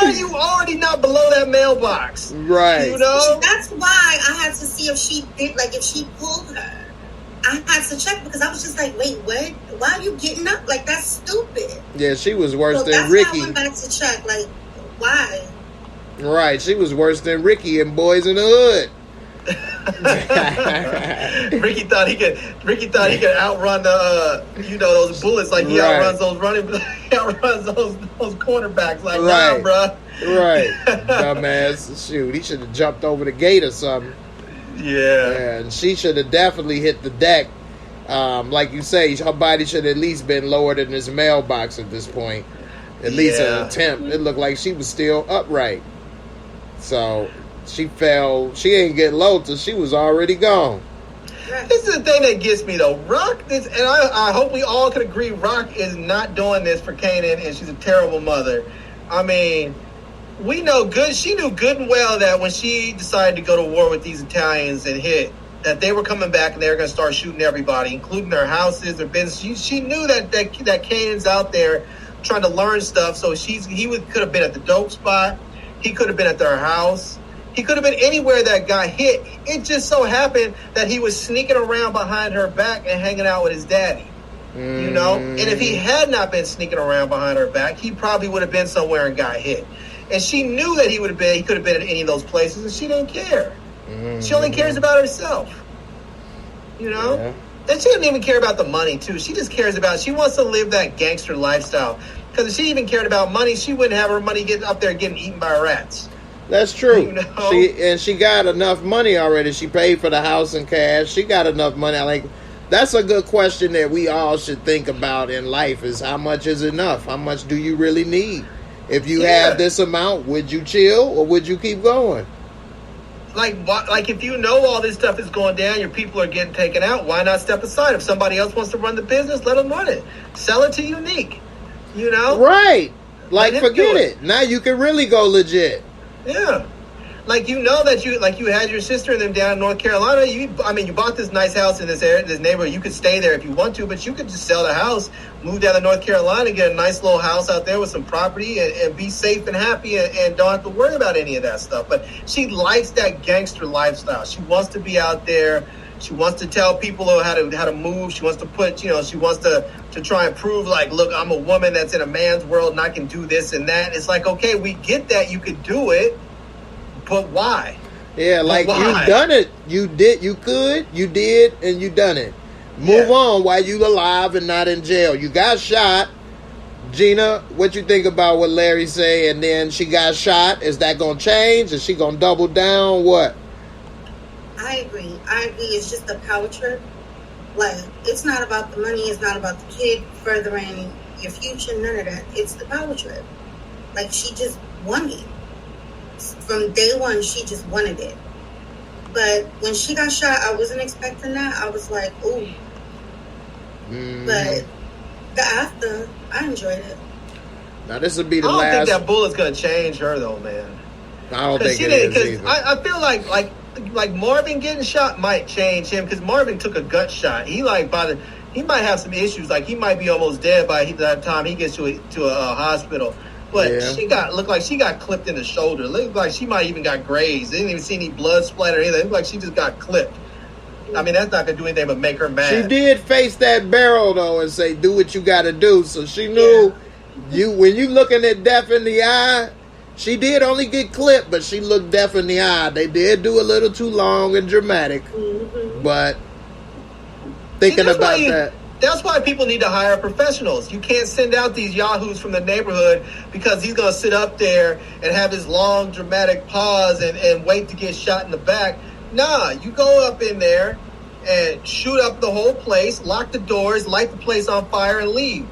are you already not below that mailbox? Right. That's why I had to see if she did, like if she pulled her. I had to check because I was just like, wait, what? Why are you getting up? Like that's stupid. Yeah, she was worse than that's Ricky. Why I went back to check, like, why? Right, she was worse than Ricky in Boys in the Hood. Ricky thought he could outrun those bullets like he outruns those those cornerbacks like nah, bro. Right. Dumbass. Shoot, he should have jumped over the gate or something. Yeah. And she should have definitely hit the deck like you say, her body should at least been lowered in his mailbox at this point. At least an attempt. It looked like she was still upright. So she fell. She ain't get low till she was already gone. This is the thing that gets me though. Rock is, and I hope we all can agree, Rock is not doing this for Kanan, and she's a terrible mother. I mean, we know good. She knew good and well that when she decided to go to war with these Italians and hit, that they were coming back and they were going to start shooting everybody, including their houses, their business. She knew that Kanan's out there trying to learn stuff. So could have been at the dope spot. He could have been at their house. He could have been anywhere that got hit. It just so happened that he was sneaking around behind her back and hanging out with his daddy. You know? And if he had not been sneaking around behind her back, he probably would have been somewhere and got hit. And she knew that he could have been in any of those places, and she didn't care. She only cares about herself. You know? Yeah. And she doesn't even care about the money, too. She just cares about, she wants to live that gangster lifestyle. Because if she even cared about money, she wouldn't have her money getting up there getting eaten by rats. That's true. You know? She got enough money already. She paid for the house in cash. She got enough money. Like, that's a good question that we all should think about in life is how much is enough? How much do you really need? If you have this amount, would you chill or would you keep going? Like if you know all this stuff is going down, your people are getting taken out, why not step aside? If somebody else wants to run the business, let them run it. Sell it to Unique, you know? Right. Like, forget it. Now you can really go legit. Yeah. Like, you know that you had your sister and them down in North Carolina. You bought this nice house in this area, this neighborhood. You could stay there if you want to, but you could just sell the house, move down to North Carolina, get a nice little house out there with some property, and be safe and happy, and don't have to worry about any of that stuff. But she likes that gangster lifestyle. She wants to be out there. She wants to tell people how to move. She wants to put, she wants to try and prove, like, look, I'm a woman that's in a man's world and I can do this and that. It's like, okay, we get that you could do it. But why? Yeah, like, you done it. You did, and you done it. Move on while you alive and not in jail. You got shot. Gina, what you think about what Larry say? And then she got shot. Is that going to change? Is she going to double down? What? I agree. It's just a power trip. Like, it's not about the money. It's not about the kid furthering your future. None of that. It's the power trip. Like, she just won it. From day one, she just wanted it. But when she got shot, I wasn't expecting that. I was like, ooh. But the after, I enjoyed it. Now, this would be the last. I don't think that bullet's going to change her, though, man. I don't think it is either. I feel like Marvin getting shot might change him, because Marvin took a gut shot. He might have some issues. Like, he might be almost dead by the time he gets to a hospital. But looked like she got clipped in the shoulder. Looked like she might even got grazed. They didn't even see any blood splatter or anything. It looked like she just got clipped. I mean, that's not going to do anything but make her mad. She did face that barrel, though, and say, do what you got to do. So she knew when you looking at death in the eye, she did only get clipped, but she looked death in the eye. They did do a little too long and dramatic. But thinking about that. That's why people need to hire professionals. You can't send out these yahoos from the neighborhood because he's going to sit up there and have his long, dramatic pause and wait to get shot in the back. Nah, you go up in there and shoot up the whole place, lock the doors, light the place on fire, and leave.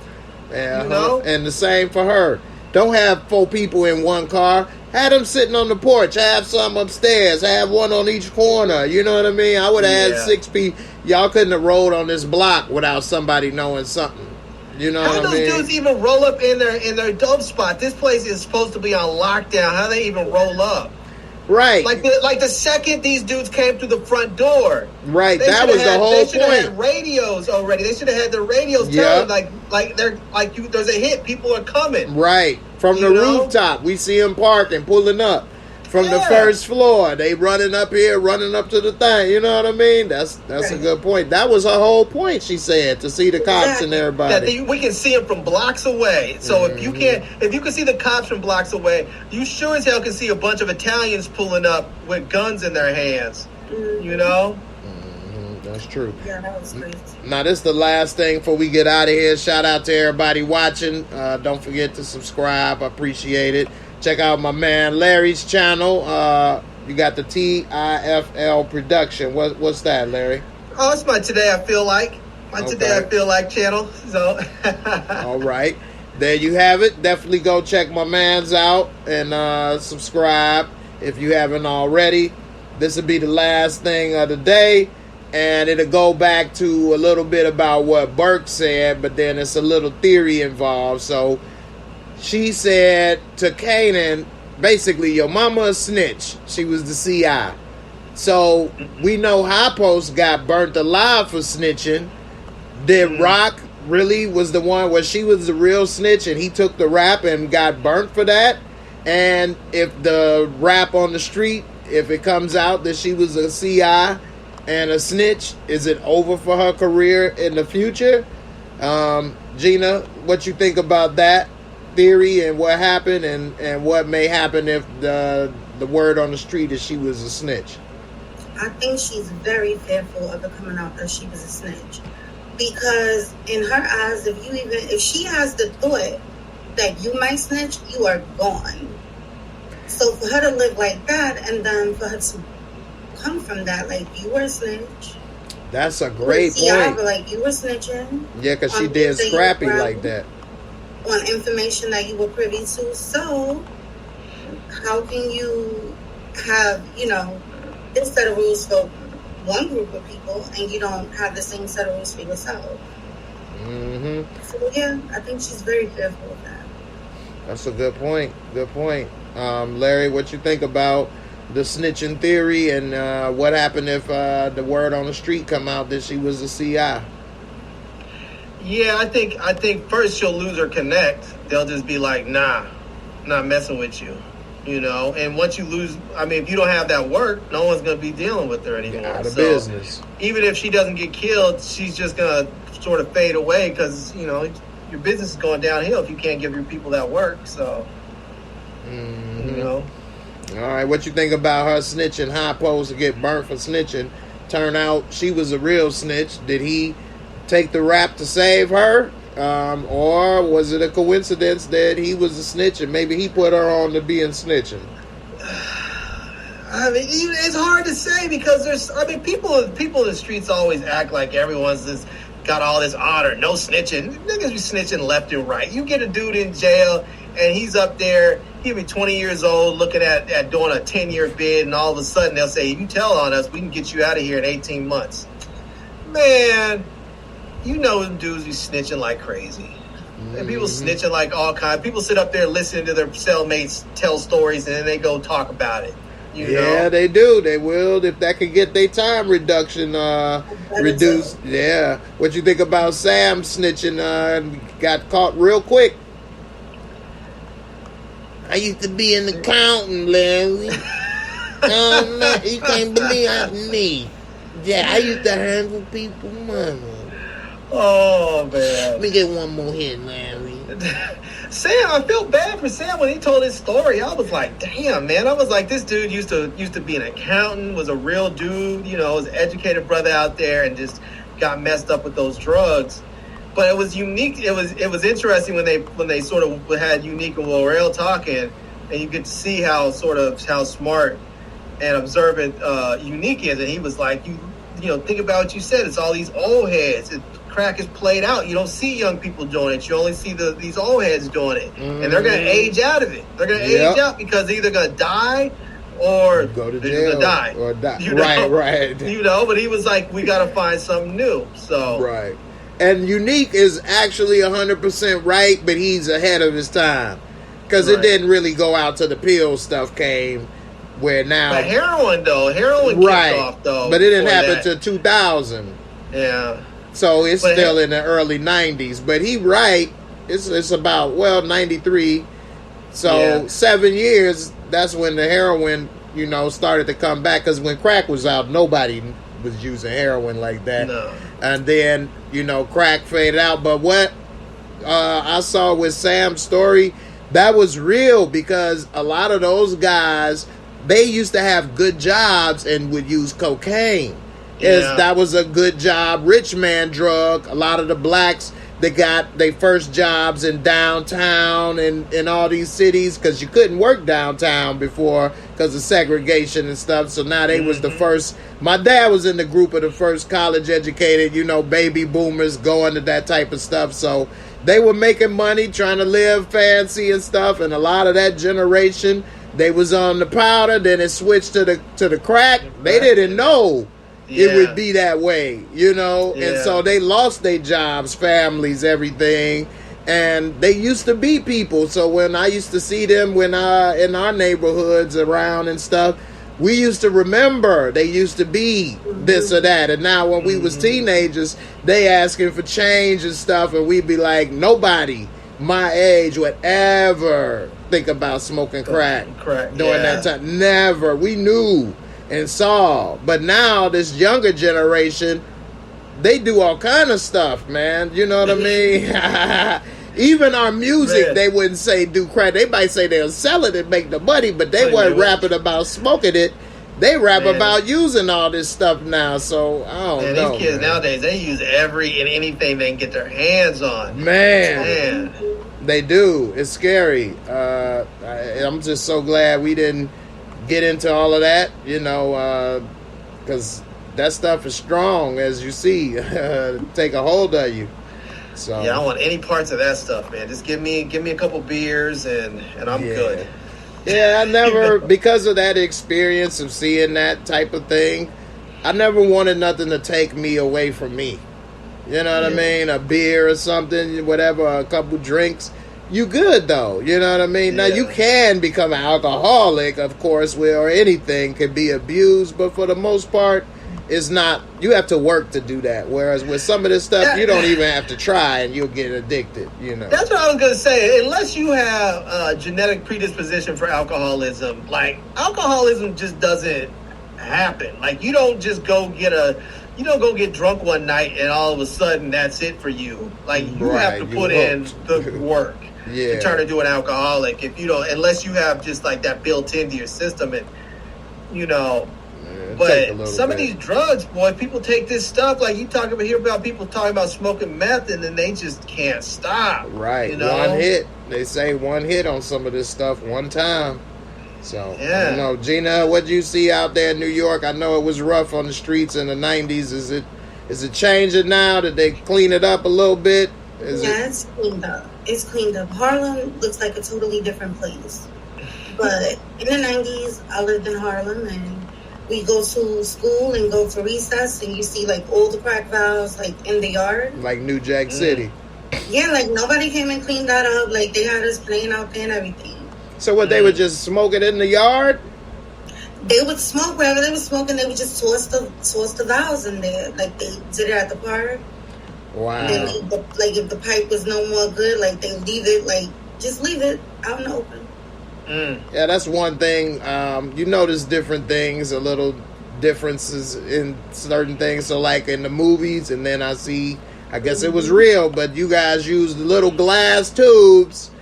Yeah, you know? And the same for her. Don't have 4 people in one car. Have them sitting on the porch. Have some upstairs. Have one on each corner. You know what I mean? I would have had 6 people. Y'all couldn't have rolled on this block without somebody knowing something. You know what I mean? How do those dudes even roll up in their dope spot? This place is supposed to be on lockdown. How do they even roll up? Right. Like the second these dudes came through the front door. Right. That was the whole point. They should have had radios already. They should have had the radios telling there's a hit. People are coming. Right. From the rooftop. We see them parking, pulling up. From the first floor. They running up here, running up to the thing. You know what I mean? That's a good point. That was her whole point, she said, to see the cops and everybody. We can see them from blocks away. So if you can see the cops from blocks away, you sure as hell can see a bunch of Italians pulling up with guns in their hands. You know? That's true. Yeah, that was crazy. Now, this is the last thing before we get out of here. Shout out to everybody watching. Don't forget to subscribe. I appreciate it. Check out my man Larry's channel. You got the TIFL production. What's that, Larry? Oh, it's my Today I Feel Like. My Today I Feel Like channel. So. All right. There you have it. Definitely go check my mans out and subscribe if you haven't already. This will be the last thing of the day, and it'll go back to a little bit about what Burke said, but then it's a little theory involved. So she said to Kanan, basically, your mama a snitch. She was the CI. So we know High Post got burnt alive for snitching. Did Rock really was the one where she was the real snitch and he took the rap and got burnt for that? And if the rap on the street, if it comes out that she was a CI and a snitch, is it over for her career in the future? Gina, what you think about that theory and what happened and what may happen if the word on the street is she was a snitch? I think she's very fearful of it coming out that she was a snitch. Because in her eyes, if she has the thought that you might snitch, you are gone. So for her to live like that, and then for her to come from that, like, you were a snitch. That's a great point. But like, you were snitching. Yeah, because she did Scrappy like that. On information that you were privy to. So how can you have, this set of rules for one group of people and you don't have the same set of rules for yourself? Mm-hmm. So yeah, I think she's very fearful of that. That's a good point. Good point. Larry, what you think about the snitching theory and what happened if the word on the street come out that she was a CI? Yeah, I think first she'll lose her connect. They'll just be like, nah, not messing with you. And once you lose, if you don't have that work, no one's going to be dealing with her anymore. Out of business. Even if she doesn't get killed, she's just going to sort of fade away because, your business is going downhill if you can't give your people that work. So, All right, what you think about her snitching? High Post to get burnt for snitching. Turn out she was a real snitch. Did he take the rap to save her? Or was it a coincidence that he was a snitch and maybe he put her on to being snitching? It's hard to say because people in the streets always act like everyone's just got all this honor, no snitching. Niggas be snitching left and right. You get a dude in jail and he's up there, he'll be 20 years old looking at doing a 10-year bid, and all of a sudden they'll say, if you tell on us, we can get you out of here in 18 months. Man, them dudes be snitching like crazy. And people snitching like all kinds. People sit up there listening to their cellmates tell stories, and then they go talk about it. Yeah, they do. They will if that could get their time reduction reduced. Yeah. What you think about Sam snitching? Got caught real quick. I used to be an accountant, Larry. No, you can't believe me. Yeah, I used to handle people money. Oh, man. Let me get one more hit, Larry. Sam, I feel bad for Sam when he told his story. I was like, damn, man. I was like, this dude used to be an accountant, was a real dude, was an educated brother out there and just got messed up with those drugs. But it was unique. It was interesting when they sort of had Unique and Laurel talking, and you get to see how smart and observant Unique is. And he was like, think about what you said. It's all these old heads. Crack is played out. You don't see young people doing it. You only see these old heads doing it, and they're going to age out of it. They're going to age out because they're either going to die or go to they're jail going to die. Or die. Right. But he was like, we got to find something new. So right. And Unique is actually 100% right, but he's ahead of his time because it didn't really go out to the pill stuff came where now. But heroin kicked off though. But it didn't happen to 2000. Yeah. So it's still in the early 90s. But he right. It's about 93. So 7 years. That's when the heroin started to come back because when crack was out, nobody was using heroin like that. No. And then, crack faded out. But what I saw with Sam's story, that was real because a lot of those guys, they used to have good jobs and would use cocaine. That was a good job, rich man drug. A lot of the blacks they got their first jobs in downtown and in all these cities, because you couldn't work downtown before because of segregation and stuff. So now they was the first. My dad was in the group of the first college educated, baby boomers going to that type of stuff. So they were making money, trying to live fancy and stuff. And a lot of that generation, they was on the powder, then it switched to the crack. They didn't know it would be that way, and so they lost their jobs, families, everything, and they used to be people. So when I used to see them in our neighborhoods around and stuff, we used to remember they used to be this or that. And now when we was teenagers, they asking for change and stuff, and we'd be like, nobody my age would ever think about smoking crack during that time. Never. We knew and saw. But now this younger generation, they do all kind of stuff, man. You know what I mean? Even our music, they wouldn't say do crack. They might say they'll sell it and make the money, but they weren't rapping about smoking it. They rap about using all this stuff now. So I don't know. These kids nowadays, they use every and anything they can get their hands on. Man. They do. It's scary. I'm just so glad we didn't get into all of that, because that stuff is strong, as you see, take a hold of you. So I don't want any parts of that stuff, man. Just give me a couple beers and I'm good. Yeah, I never, because of that experience of seeing that type of thing, I never wanted nothing to take me away from me. You know what I mean? A beer or something, whatever, a couple drinks. You good, though. You know what I mean? Now, you can become an alcoholic, of course, or anything can be abused, but for the most part, it's not. You have to work to do that. Whereas with some of this stuff, you don't even have to try, and you'll get addicted, That's what I was going to say. Unless you have a genetic predisposition for alcoholism, like, alcoholism just doesn't happen. Like, you don't just go get drunk one night and all of a sudden that's it for you. Like, you have to put in the work to turn into an alcoholic. If you don't, unless you have just like that built into your system, and but some of these drugs, boy, people take this stuff like you talk about here about people talking about smoking meth and then they just can't stop. Right, one hit. They say one hit on some of this stuff one time. So, I don't know. Gina, what do you see out there in New York? I know it was rough on the streets in the 90s. Is it changing now? Did they clean it up a little bit? It's cleaned up. It's cleaned up. Harlem looks like a totally different place. But in the 90s, I lived in Harlem, and we go to school and go for recess, and you see, like, all the crack valves, like, in the yard. Like New Jack City. Yeah, like, nobody came and cleaned that up. Like, they had us playing out there and everything. So what, they would just smoke it in the yard? They would smoke wherever they were smoking. They would just toss the valves in there, like they did it at the park. Wow. And then if the pipe was no more good, like they leave it, like just leave it out in the open. Yeah, that's one thing. You notice different things, a little differences in certain things. So like in the movies, and then I guess it was real, but you guys used little glass tubes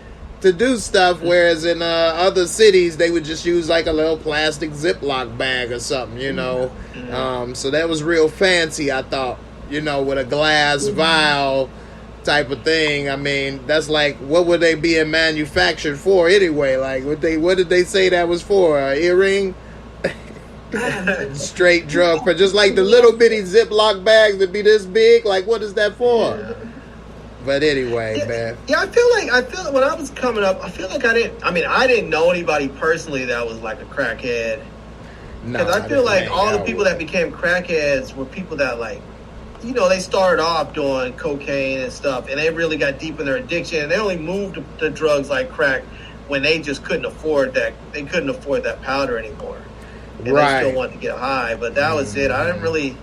to do stuff, whereas in other cities they would just use like a little plastic Ziploc bag or something, so that was real fancy, I thought, with a glass vial type of thing. I mean, that's like, what were they being manufactured for anyway? Like, what did they say that was for? An earring? Straight drug, for just like the little bitty Ziploc bags that be this big. Like, what is that for? But anyway, man. Yeah, I feel like when I was coming up, I feel like I didn't know anybody personally that was like a crackhead. Because I feel like all the people that became crackheads were people that, like, they started off doing cocaine and stuff, and they really got deep in their addiction, and they only moved to drugs like crack when they just couldn't afford that. They couldn't afford that powder anymore. And they still wanted to get high, but that was it. I didn't really...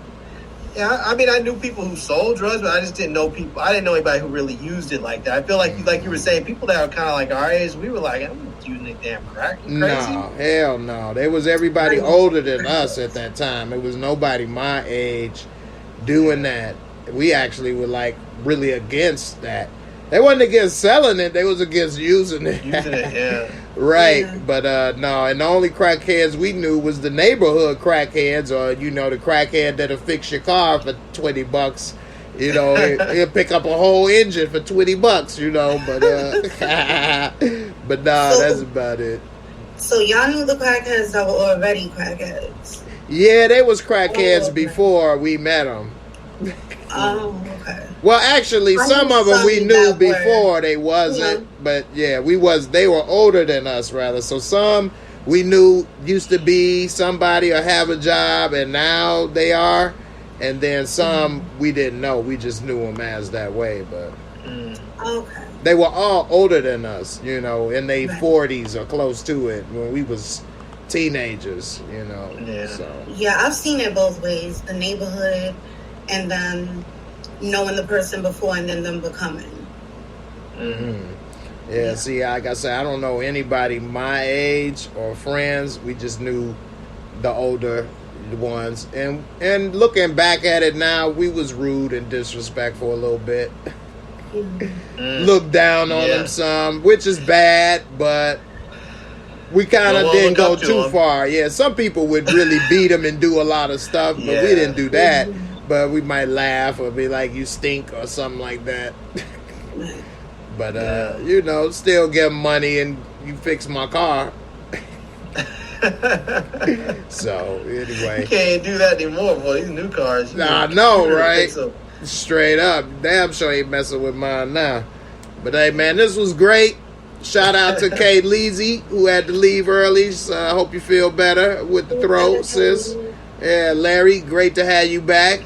Yeah, I mean, I knew people who sold drugs, but I just didn't know people. I didn't know anybody who really used it like that. I feel like you were saying, people that were kind of like our age, we were like, I'm not using any damn crack. You crazy? No, hell no. There was everybody older than us at that time. It was nobody my age doing that. We actually were like really against that. They wasn't against selling it. They was against using it. Using it, yeah. Right, but no, and the only crackheads we knew was the neighborhood crackheads, or the crackhead that'll fix your car for $20, You know, he'll pick up a whole engine for $20, you know, but but nah, that's about it. So y'all knew the crackheads that were already crackheads. Yeah, they was crackheads before we met them. Oh, okay. Well, actually, some of them we knew before they wasn't, but yeah, they were older than us rather. So some we knew used to be somebody or have a job, and now they are. And then some we didn't know. We just knew them as that way. But okay, they were all older than us, you know, in their 40s or close to it when we was teenagers, you know. Yeah. So yeah, I've seen it both ways: the neighborhood, and then knowing the person before, and then them becoming. Yeah, see, like I said, I don't know anybody my age or friends. We just knew the older ones, and looking back at it now, we was rude and disrespectful a little bit. Looked down on them some, which is bad, but we kind of didn't go too far. Yeah, some people would really beat them and do a lot of stuff, but we didn't do that. But we might laugh or be like, "You stink" or something like that. But you know, still get money and you fix my car. So anyway, you can't do that anymore, boy. These new cars. I know, right? Straight up, damn sure ain't messing with mine now. But hey, man, this was great. Shout out to Kay Leezy, who had to leave early. So I hope you feel better with the throat, sis. Yeah, Larry, great to have you back.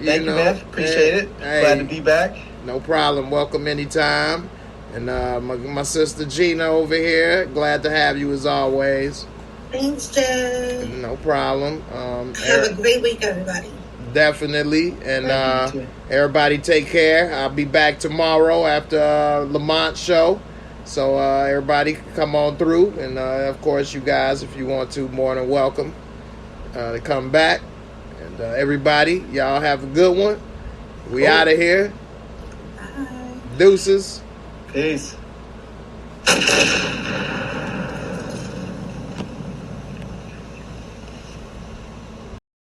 Thank you, man. Appreciate it. Hey, glad to be back. No problem. Welcome anytime. And my sister Gina over here, glad to have you as always. Thanks, Jay. No problem. Have a great week, everybody. Definitely. And everybody take care. I'll be back tomorrow after Lamont's show. So everybody can come on through. And of course, you guys, if you want to, more than welcome to come back. And everybody, y'all have a good one. We out of here. Bye. Deuces. Peace.